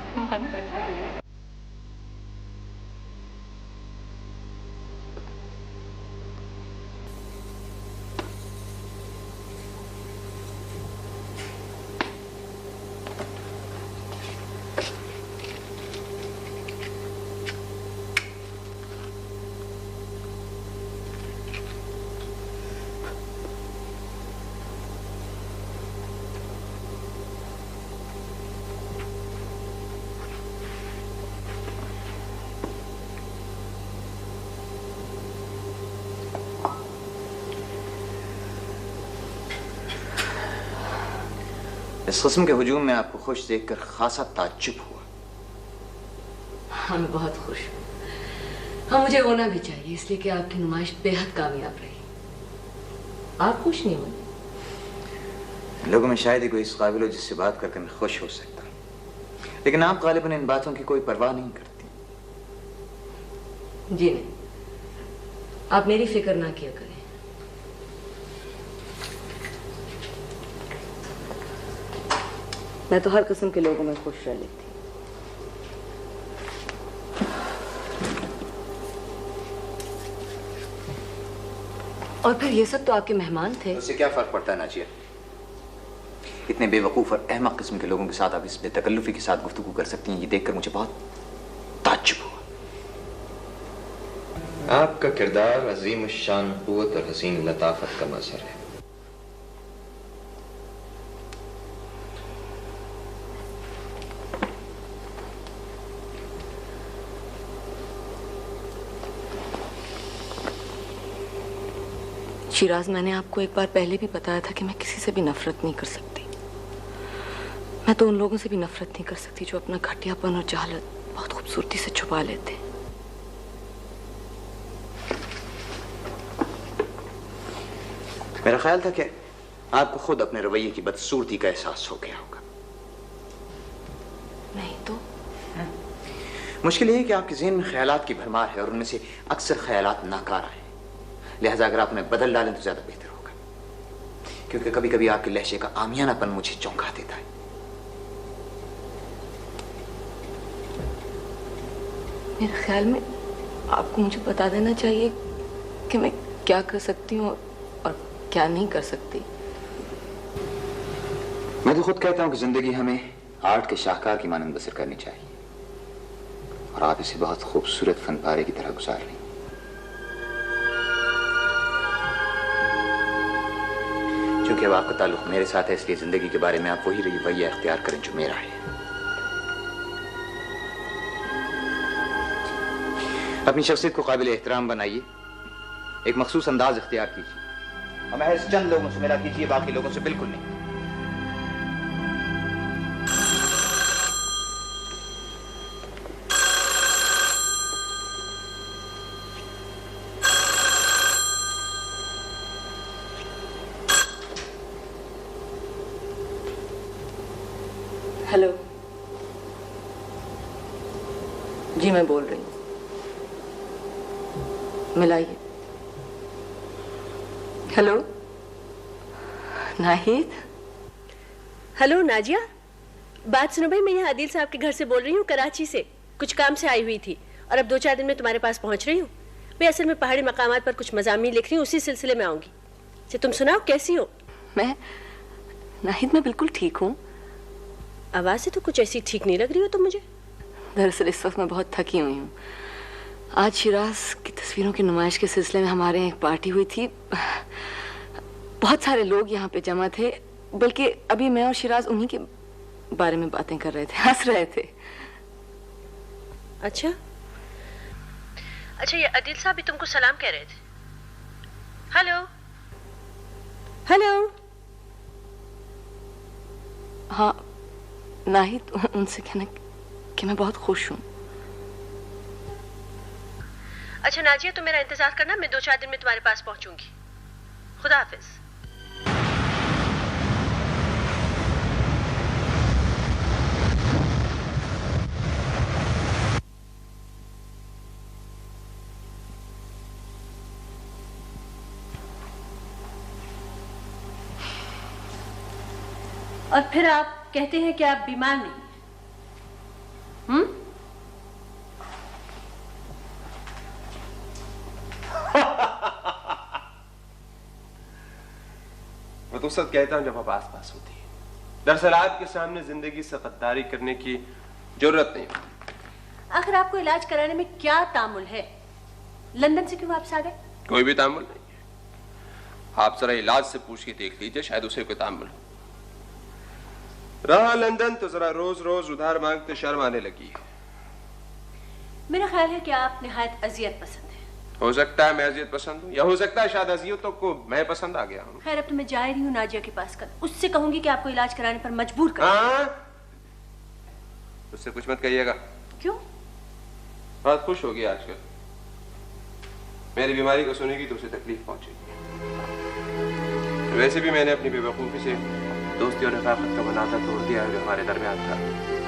इस किस्म के हुजूम में आपको खुश देखकर खासा ताज्जुब हुआ। हाँ, मैं बहुत खुश हूँ। हाँ, मुझे होना भी चाहिए, इसलिए कि आपकी नुमाइश बेहद कामयाब रही। आप खुश नहीं हुए? लोगों में शायद ही कोई इस काबिल हो जिससे बात करके मैं खुश हो सकता, लेकिन आप गालिबन इन बातों की कोई परवाह नहीं करती। जी नहीं, आप मेरी फिक्र ना किया करें। मैं तो हर किस्म के लोगों में खुश रह लेती। और फिर ये सब तो आपके मेहमान थे। उससे क्या फर्क पड़ता है नाजिया? इतने बेवकूफ और अहमक किस्म के लोगों के साथ आप इस बेतकल्लुफी के साथ गुफ्तगू कर सकती हैं, ये देखकर मुझे बहुत ताज्जुब हुआ। आपका किरदार अजीम शान क़ुव्वत और हसीन लताफत का मज़हर है। शिराज, मैंने आपको एक बार पहले भी बताया था कि मैं किसी से भी नफरत नहीं कर सकती। मैं तो उन लोगों से भी नफरत नहीं कर सकती जो अपना घटियापन और जहालत बहुत खूबसूरती से छुपा लेते हैं। मेरा ख्याल था कि आपको खुद अपने रवैये की बदसूरती का एहसास हो गया होगा। नहीं तो मुश्किल ये है कि आपके ज़हन में ख्यालात की भरमार है और उनमें से अक्सर ख्यालात नाकारा है। लिहाजा अगर आप उन्हें बदल डालें तो ज्यादा बेहतर होगा, क्योंकि कभी कभी आपके लहजे का आमियानापन मुझे चौंका देता है। मेरे ख्याल में आपको मुझे बता देना चाहिए कि मैं क्या कर सकती हूँ और क्या नहीं कर सकती। मैं तो खुद कहता हूँ कि जिंदगी हमें आर्ट के शाहकार की मानंद बसर करनी चाहिए, और आप इसे बहुत खूबसूरत फनपारे की तरह गुजार रही। क्योंकि अब आपका ताल्लुक मेरे साथ है, इसलिए जिंदगी के बारे में आप वही रवैया इख्तियार करें जो मेरा है। अपनी शख्सियत को काबिल एहतराम बनाइए, एक मखसूस अंदाज इख्तियार कीजिए और महज चंद लोगों से मेरा कीजिए, बाकी लोगों से बिल्कुल नहीं। हेलो जी, मैं बोल रही हूँ, मिलाइए। हेलो नाहिद। हेलो नाजिया, बात सुनो भाई, मैं यहाँ आदिल साहब के घर से बोल रही हूँ, कराची से। कुछ काम से आई हुई थी और अब 2-4 दिन में तुम्हारे पास पहुँच रही हूँ। मैं असल में पहाड़ी मकामात पर कुछ मज़ामीन लिख रही हूँ, उसी सिलसिले में आऊँगी। अच्छा, तुम सुनाओ, कैसी हो? मैं नाहिद, मैं बिल्कुल ठीक हूँ। आवाज़ से तो कुछ ऐसी ठीक नहीं लग रही हो तुम मुझे। दरअसल इस वक्त मैं बहुत थकी हुई हूँ। आज शिराज की तस्वीरों की नुमाइश के सिलसिले में हमारे यहाँ एक पार्टी हुई थी। बहुत सारे लोग यहाँ पे जमा थे, बल्कि अभी मैं और शिराज उन्हीं के बारे में बातें कर रहे थे, हंस रहे थे। अच्छा, ये अदिल साहब भी तुमको सलाम कह रहे थे। Hello hello. हाँ नाहिद, उनसे कहना कि मैं बहुत खुश हूँ। अच्छा नाजिया, तुम मेरा इंतजार करना, मैं 2-4 दिन में तुम्हारे पास पहुंचूंगी। खुदा हाफिज। और फिर आप कहते हैं कि आप बीमार नहीं। मैं तो सब कहता हूं जब आप आस पास होती है। दरअसल आपके सामने जिंदगी से गद्दारी करने की जरूरत नहीं होती। आखिर आपको इलाज कराने में क्या तामुल है? लंदन से क्यों वापस आ गए? कोई भी तामुल नहीं है। आप जरा इलाज से पूछ के देख लीजिए, शायद उसे कोई तामुल हो। रहा लंदन तो जरा रोज रोज उधार मांगते शर्म आने लगी है। मेरा ख्याल है कि आप निहायत अजियत पसंद है। हो सकता है मैं अजियत पसंद हूँ, या हो सकता है शायद अजियतों को मैं पसंद आ गया हूँ। खैर अब तो मैं जा रही हूँ नाजिया के पास, कर उससे कहूंगी कि आपको इलाज कराने पर मजबूर कर। उससे कुछ मत कहिएगा। क्यों? बहुत खुश होगी आजकल। मेरी बीमारी को सुनेगी तो उसे तकलीफ पहुंचेगी। वैसे भी मैंने अपनी बेवकूफी से दोस्ती और रफाकत का बनाता तोड़ दिया जो हमारे दरमियान था।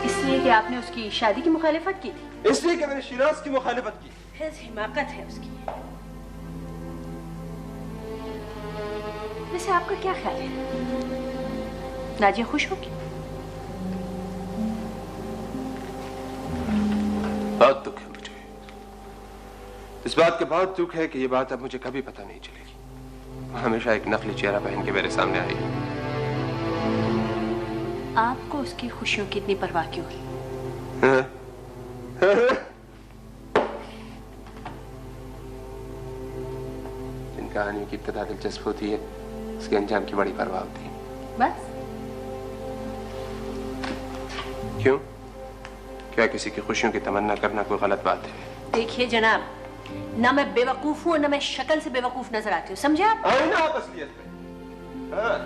इसलिए कि आपने उसकी शादी की मुखालिफत की थी? इसलिए कि मैंने शिराज की मुखालिफत की। हिमाकत है उसकी। वैसे आपका क्या ख्याल है, नाजिया खुश होगी? बहुत दुख है मुझे। इस बात का बहुत दुख है कि ये बात अब मुझे कभी पता नहीं चलेगी। हमेशा एक नकली चेहरा पहन के मेरे सामने आई। आपको उसकी खुशियों की इतनी परवाह क्यों है? जिन कहानियों की इब्तिदा दिलचस्प होती है उसके अंजाम की बड़ी परवाह होती है। बस? क्यों? क्या किसी की खुशियों की तमन्ना करना कोई गलत बात है? देखिए जनाब, ना मैं बेवकूफ हूँ ना मैं शक्ल से बेवकूफ नजर आती हूँ, समझे आप? आए ना आप असलियत में। हाँ।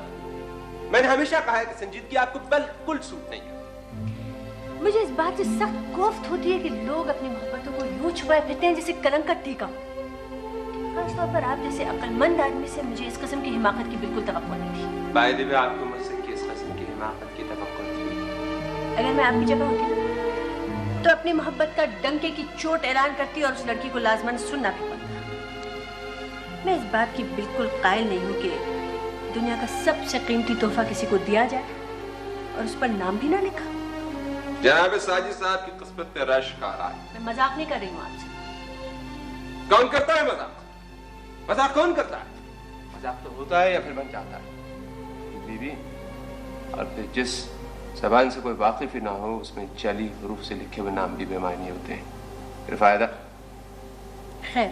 मैंने हमेशा कहा है कि संजीदगी आपको बिल्कुल सूट नहीं है। मुझे इस बात से सख्त कोफ्त होती है कि लोग अपनी मोहब्बतों को यूं छुपाए फिरते हैं जैसे कलंक का टीका। खासतौर पर आप जैसे अक्लमंद आदमी से मुझे इस किस्म की हिमाकत की बिल्कुल तवक्को नहीं थी। बाय द वे, आपको मुझसे किस किस्म की हिमाकत की तवक्को थी? अगर मैं आपकी जगह होती तो अपनी मोहब्बत का डंके की चोट ऐलान करती और उस लड़की को लाजमन सुनना भी पड़ता। मैं इस बात की बिल्कुल कायल नहीं हूँ कि दुनिया का सबसे कीमती तोहफा किसी को दिया जाए और उस पर नाम भी ना लिखा। जनाब साजिद साहब की किस्मत में रश का रहा है। मैं मजाक नहीं कर रही हूँ आपसे। कौन करता है मजाक? मजाक कौन करता है? मजाक तो होता है या फिर बन जाता है बीबी। और फिर जिस ज़बान से कोई वाकिफ ही ना हो उसमें जाली हरूफ से लिखे हुए नाम भी बेमानी होते हैं। फिर फायदा? खैर,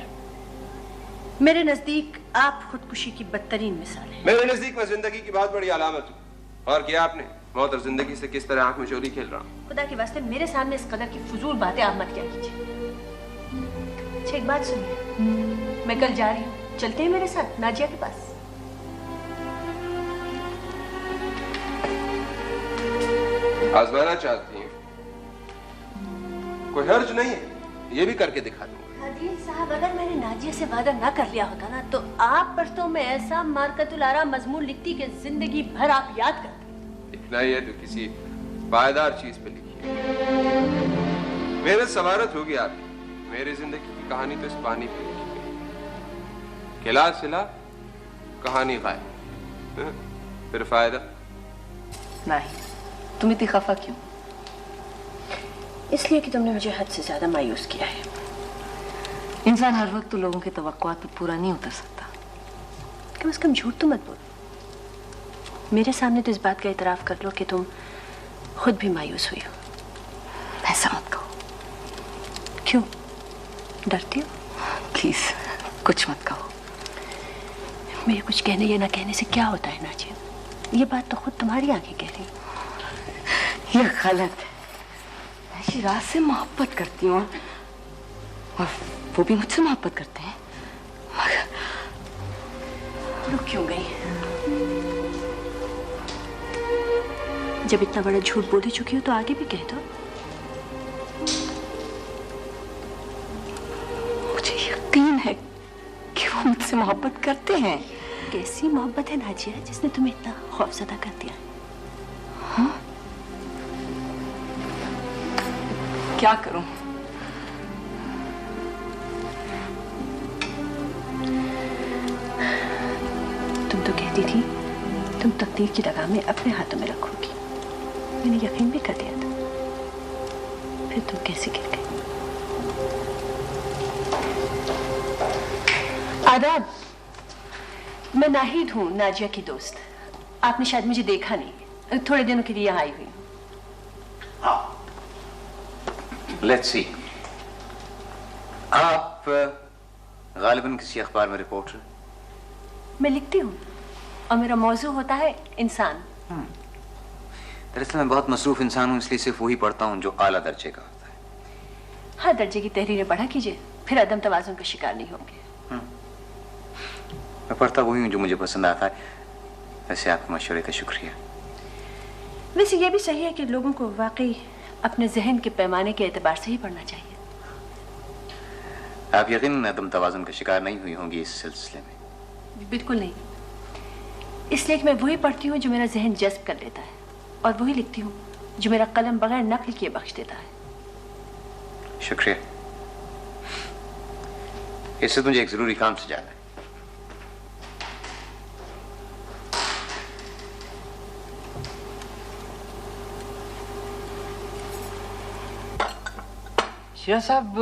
मेरे नजदीक आप खुदकुशी की बदतरीन मिसाल है। मेरे नजदीक मैं जिंदगी की बहुत बड़ी अलामत हूँ। और क्या आपने मौत और जिंदगी से किस तरह आंख में चोरी खेल रहा हूँ। खुदा के वास्ते मेरे सामने इस कदर की फजूल बातें आप मत क्या कीजिए। अच्छा एक बात सुनिए, मैं कल जा रही हूँ, चलते हैं मेरे साथ नाजिया के पास? आजमाना चाहती हैं? कोई हर्ज नहीं है, ये भी करके दिखा दूंगा। अदील साहब, अगर मैंने नाजिया से वादा ना कर लिया होता ना तो आप पर तो मैं ऐसा मारकतुल-आरा मजमून लिखती कि जिंदगी भर आप याद करते। लिखना ही है तो किसी पायदार चीज पे लिखिए। मेहनत सवारत होगी आपकी। मेरी जिंदगी की कहानी तो इस पानी पे लिखी गई। खिला सिला कहानी गायब। फिर फायदा नहीं। तुम इतनी खफा क्यों? इसलिए कि तुमने मुझे हद से ज्यादा मायूस किया है। इंसान हर वक्त तो लोगों के तवक्कुआत पर पूरा नहीं उतर सकता। कम से कम झूठ तो मत बोलो। मेरे सामने तो इस बात का इतराफ कर लो कि तुम खुद भी मायूस हुई हो। ऐसा मत कहो। क्यों? डरती हो? प्लीज कुछ मत कहो। मेरे कुछ कहने या ना कहने से क्या होता है नाजिया? ये बात तो खुद तुम्हारी आंखें कह रही। ये गलत है। शिराज से मोहब्बत करती हूँ और वो भी मुझसे मोहब्बत करते हैं, मगर रुक क्यों गई? जब इतना बड़ा झूठ बोल ही चुकी हो तो आगे भी कह दो। मुझे यकीन है कि वो मुझसे मोहब्बत करते हैं। कैसी मोहब्बत है नाजिया जिसने तुम्हें इतना खौफजदा कर दिया? हाँ? क्या करूं? तुम तो कहती थी तुम तकदीर की लगाम में अपने हाथों में रखोगी। मैंने यकीन भी कर लिया था, फिर तुम कैसे गिर गई? आदाब, मैं नाहिद हूँ, नाजिया की दोस्त। आपने शायद मुझे देखा नहीं, थोड़े दिनों के लिए यहाँ आई हुई हूँ। लेट्स सी, आप गालिबन किसी अखबार में रिपोर्टर? मैं लिखती हूँ और मेरा मौजू होता है इंसान। दरअसल मैं बहुत मसरूफ इंसान हूँ, इसलिए सिर्फ वही पढ़ता हूँ जो आला दर्जे का होता है। हर दर्जे की तहरीरें पढ़ा कीजिए, फिर अदम तवाज़ुन का शिकार नहीं होंगे। मैं पढ़ता वही हूँ जो मुझे पसंद आता है। वैसे आपके मशवरे का शुक्रिया। वैसे ये भी सही है कि लोगों को वाकई अपने जहन के पैमाने के एतबार से ही पढ़ना चाहिए। आप यकीनन अदम तवाज़ुन का शिकार नहीं हुई होंगी इस सिलसिले में? बिल्कुल नहीं, इसलिए कि मैं वही पढ़ती हूँ जो मेरा जहन जज्ब कर लेता है, और वही लिखती हूँ जो मेरा कलम बगैर नकल किए बख्श देता है। शुक्रिया। इससे मुझे एक जरूरी काम से जाना है। शिराज साहब,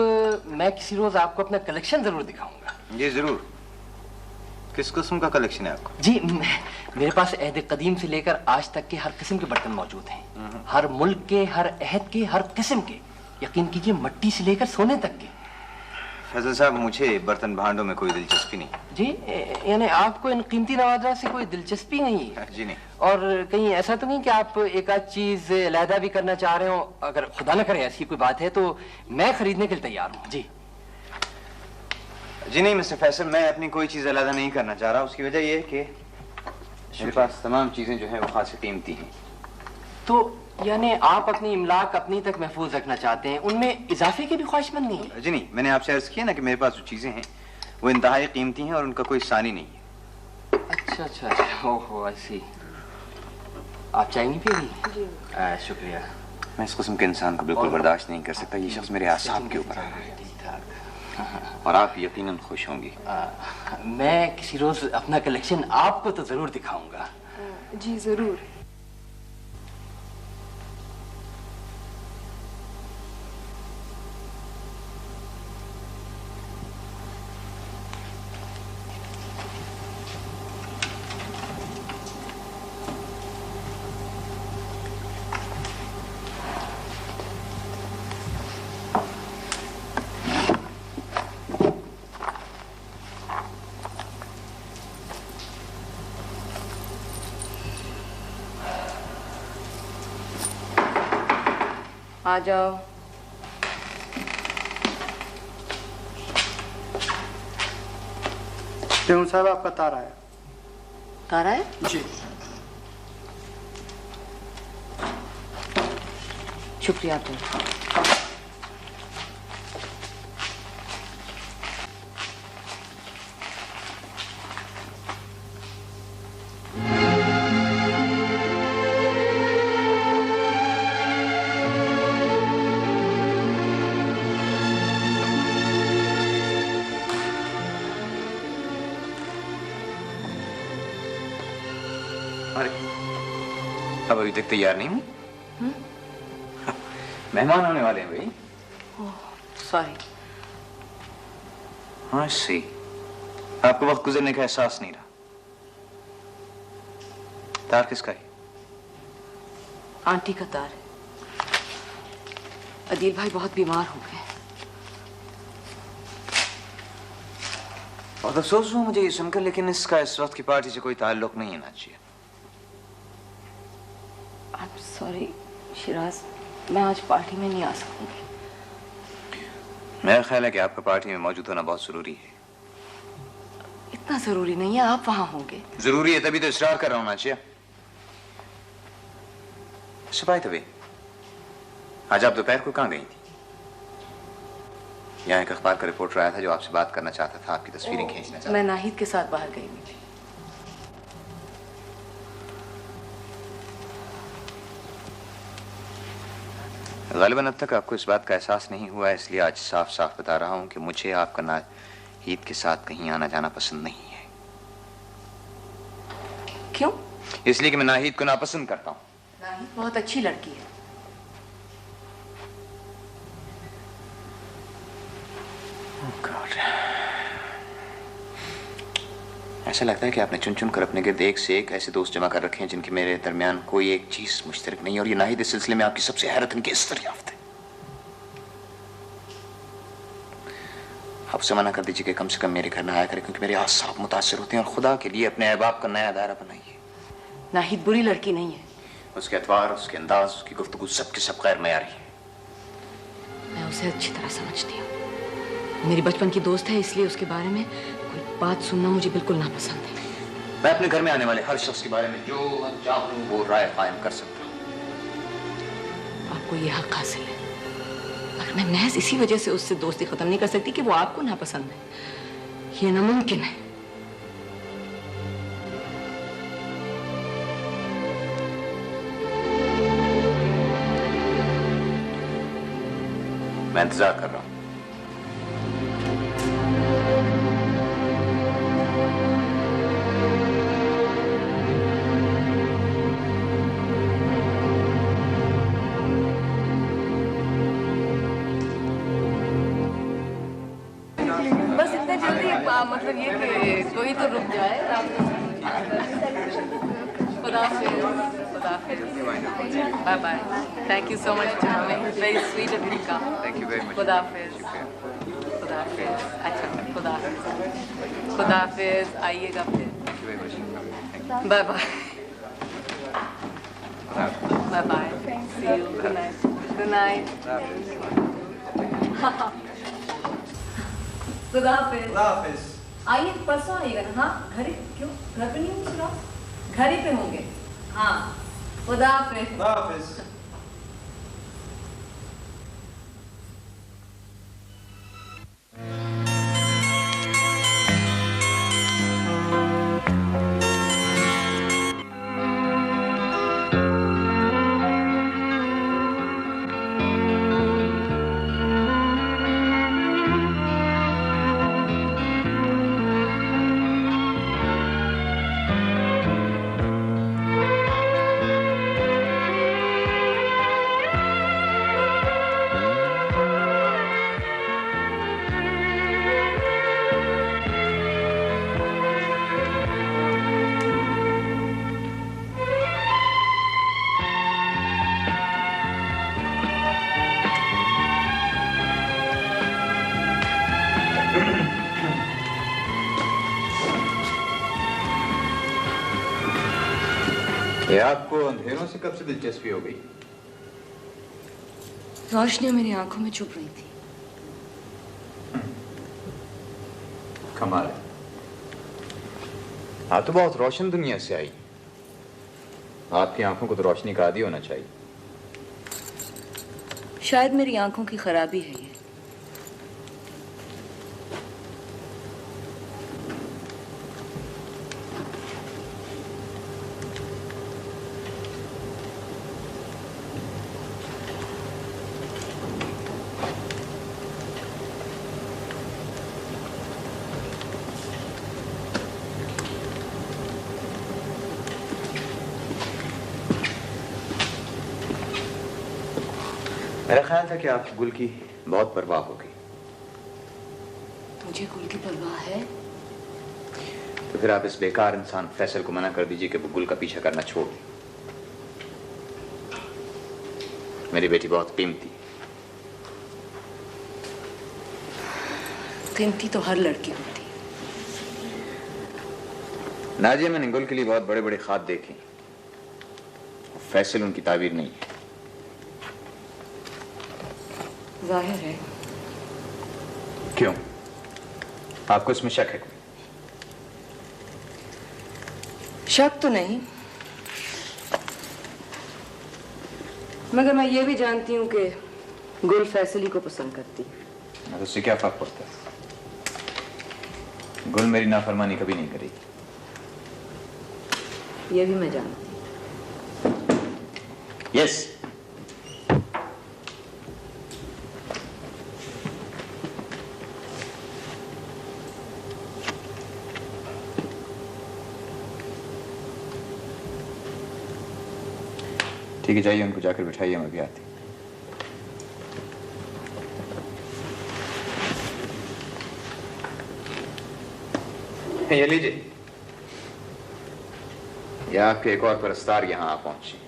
मैं किसी रोज आपको अपना कलेक्शन जरूर दिखाऊंगा। जी जरूर। किस किस्म का कलेक्शन है आपको? जी, मेरे पास अहद कदीम से लेकर आज तक के हर किस्म के बर्तन मौजूद हैं। हर मुल्क के, हर अहद के, हर किस्म के। यकीन कीजिए, मट्टी से लेकर सोने तक के। फैजल साहब, मुझे बर्तन भांडों में कोई दिलचस्पी नहीं। जी, यानी आपको इन कीमती नवाजा से कोई दिलचस्पी नहीं है? जी नहीं। और कहीं ऐसा तो नहीं कि आप एक आध चीज अलहदा भी करना चाह रहे हो? अगर खुदा न करे ऐसी कोई बात है तो मैं खरीदने के लिए तैयार हूँ। जी जी नहीं मिस्टर फैसल, मैं अपनी कोई चीज अलहदा नहीं करना चाह रहा। उसकी वजह यह है कि मेरे पास तमाम चीजें जो हैं वो खासी कीमती हैं। तो यानी आप अपनी इमलाक अपनी तक महफूज रखना चाहते हैं, उनमें इजाफे की भी ख्वाहिशमंद नहीं है? जी नहीं, मैंने आपसे अर्ज किया ना कि मेरे पास जो चीजें हैं वो इंतहाई कीमती हैं और उनका कोई सानी नहीं है। अच्छा अच्छा अच्छा, ओहो ऐसी। आप चाय नहीं पिएंगी? जी शुक्रिया। मैं इस किस्म के इंसान को बिल्कुल बर्दाश्त नहीं कर सकता। ये शख्स मेरे आसाब के ऊपर आ रहा है। और आप यकीनन खुश होंगी। मैं किसी रोज अपना कलेक्शन आपको तो जरूर दिखाऊंगा। जी जरूर। आ जाओ। बेगम साहब, आपका तार आया। तार आया? जी। शुक्रिया तुम। अब अभी तक तैयार नहीं हुई? मेहमान आने वाले हैं भाई। सॉरी। हाँ सही। आपको वक्त गुजरने का एहसास नहीं रहा। तार किसका है? आंटी का तार है। अदील भाई बहुत बीमार हो गए। बहुत अफसोस हुआ मुझे ये सुनकर, लेकिन इसका इस वक्त की पार्टी से कोई ताल्लुक नहीं है नाजिया। सॉरी शिराज, मैं आज पार्टी में नहीं आ सकूंगी। मेरा ख्याल है कि आपका पार्टी में मौजूद होना बहुत जरूरी है। इतना जरूरी नहीं है, आप वहां होंगे। जरूरी है तभी तो इसरार कर रहा हूं नाचिया। बाय द वे, आज आप दोपहर को कहां गई थी? यहाँ एक अखबार का रिपोर्टर आया था जो आपसे बात करना चाहता था, आपकी तस्वीरें खींचना चाहता था। मैं नाहिद के साथ बाहर गई हुई थी। ग़ालिबन अब तक आपको इस बात का एहसास नहीं हुआ है, इसलिए आज साफ साफ बता रहा हूं कि मुझे आपका नाहिद के साथ कहीं आना जाना पसंद नहीं है। क्यों? इसलिए कि मैं नाहिद को नापसंद करता हूं। नाहिद बहुत अच्छी लड़की है। ऐसा लगता है कि आपने चुन चुन कर अपने गिर्द एक से एक ऐसे दोस्त जमा कर रखे हैं जिनके मेरे दरमियान कोई एक चीज मुश्तरक नहीं, और ये नाहिद इस सिलसिले में आपकी सबसे हैरत अंगेज दरियाफ्त है। आप उसे मना कर दीजिए कि कम से कम मेरे घर ना आया करे, क्योंकि मेरे आसाब मुतासर होते हैं, और खुदा के लिए अपने अहबाब का नया दायरा बनाइए। नाहिद बुरी लड़की नहीं है। उसके अतवार, उसके अंदाज, उसकी गुफ्तगू सब के सब गैर मयारी है। मैं उसे अच्छी तरह समझती हूँ। मेरी बचपन की दोस्त है, इसलिए उसके बारे में कोई बात सुनना मुझे बिल्कुल नापसंद है। मैं अपने घर में आने वाले हर शख्स के बारे में जो चाहूं वो राय कायम कर सकता हूँ। आपको ये हक हासिल है, मगर मैं महज इसी वजह से उससे दोस्ती खत्म नहीं कर सकती कि वो आपको नापसंद है। ये नामुमकिन है। मैं इंतजार कर रहा हूं। बस इतने जल्दी मतलब ये कि कोई तो रुक जाए। Bye bye. Thank you so much. Very sweet of you का। Thank you very much. खुदा हाफिज। खुदा हाफिज। अच्छा, खुदा हाफिज। खुदा हाफिज। आइएगा फिर। Bye bye. Bye bye. See you. Good night. Good night. खुदा हाफिज। आइए परसों आइएगा ना। हाँ, घर ही क्यों? घर पे नहीं होंगे? घर ही पे होंगे। हाँ, खुदा हाफिज। ये आपको अंधेरों से कब से दिलचस्पी हो गई? रोशनी मेरी आंखों में छुप रही थी। कमाल है। आप तो बहुत रोशन दुनिया से आई। आपकी आंखों को तो रोशनी का आदी होना चाहिए। शायद मेरी आंखों की खराबी है ये। मेरा ख्याल था कि आपको गुल की बहुत परवाह होगी। मुझे गुल की परवाह है? तो फिर आप इस बेकार इंसान फैसल को मना कर दीजिए कि वो गुल का पीछा करना छोड़ दे। मेरी बेटी बहुत कीमती। कीमती तो हर लड़की होती। नाजिया, मैंने गुल के लिए बहुत बड़े बड़े ख्वाब देखे। फैसल उनकी ताबीर नहीं है। जाहिर है। क्यों? आपको इसमें शक है? शक तो नहीं, मगर मैं ये भी जानती हूँ कि गुल फैसली को पसंद करती है। तो उससे क्या फर्क पड़ता है? गुल मेरी नाफरमानी कभी नहीं करेगी। ये भी मैं जानती हूँ। यस। ठीक है, जाइए, उनको जाकर बिठाइए, मैं भी आती। ये लीजिए, ये आपके एक और परस्तार यहां आ पहुंचे,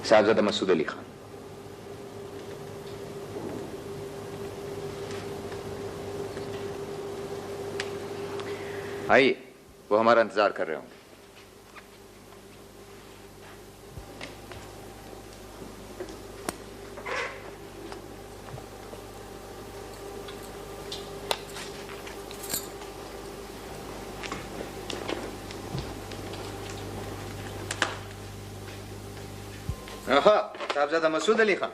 साहबजादा मसूद अली खान। आइए, वो हमारा इंतजार कर रहे होंगे। साहबजादा मसूद अली खान,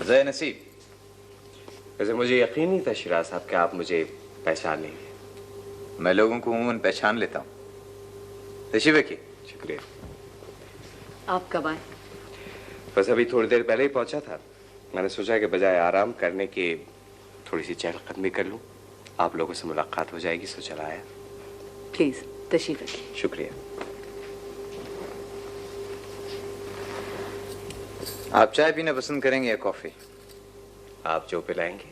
बजाय नसीब। वैसे मुझे यकीन नहीं था शिराज साहब कि आप मुझे पहचान लेंगे। मैं लोगों को उम्मन पहचान लेता हूँ। तशरीफ रखिए। शुक्रिया। आप कब आए? बस अभी थोड़ी देर पहले ही पहुंचा था। मैंने सोचा कि बजाय आराम करने के थोड़ी सी चहलकदमी कर लूं। आप लोगों से मुलाकात हो जाएगी, सो चला आया। प्लीज तशरीफ रखिए। शुक्रिया। आप चाय पीना पसंद करेंगे या कॉफी? आप जो पिलाएंगे।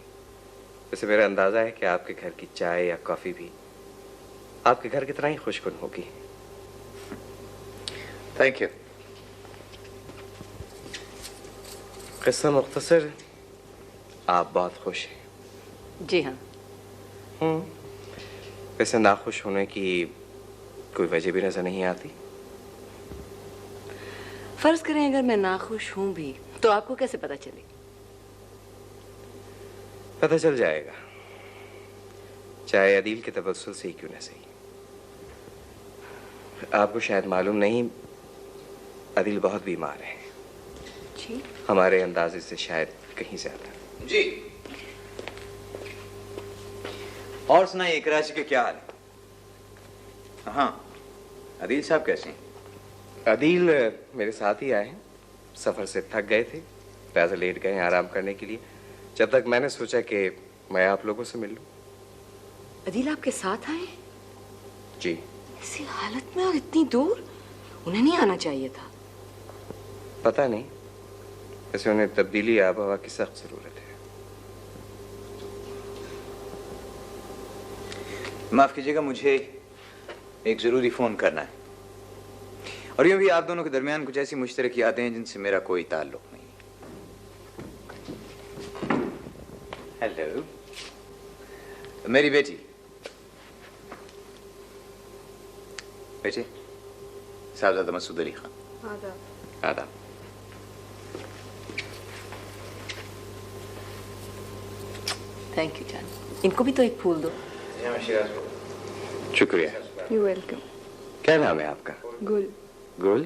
वैसे मेरा अंदाजा है कि आपके घर की चाय या कॉफी भी आपके घर की तरह ही खुशबू होगी। Thank you. किस्सा मुख्तसर, आप बहुत खुश हैं। जी हाँ। वैसे नाखुश होने की कोई वजह भी नजर नहीं आती। फर्ज करें अगर मैं नाखुश हूं भी तो आपको कैसे पता चले? पता चल जाएगा, चाहे अदील के तवस्सुल से ही क्यों न सही। आपको शायद मालूम नहीं, अदील बहुत बीमार है। जी? हमारे अंदाजे से शायद कहीं ज्यादा। जी। और सुनाइए, कराची के क्या हाल है? हाँ, अदील साहब कैसे हैं? अदील मेरे साथ ही आए हैं। सफर से थक गए थे, लिहाजा लेट गए आराम करने के लिए, जब तक मैंने सोचा कि मैं आप लोगों से मिल लूं। अदील आपके साथ आए? जी। इसी हालत में और इतनी दूर? उन्हें नहीं आना चाहिए था। पता नहीं, वैसे उन्हें तब्दीली आबहवा की सख्त जरूरत है। माफ कीजिएगा, मुझे एक जरूरी फोन करना है। और यूं भी आप दोनों के दरमियान कुछ ऐसी मुश्तरकियातें हैं जिनसे मेरा कोई ताल्लुक नहीं। हेलो, मेरी बेटी। बेटे, साहबजादा मसूद अली खान। आदाब। आदाब। थैंक यू जान। इनको भी तो एक फूल दो। शुक्रिया। You welcome. क्या नाम है आपका? गुल। गुल?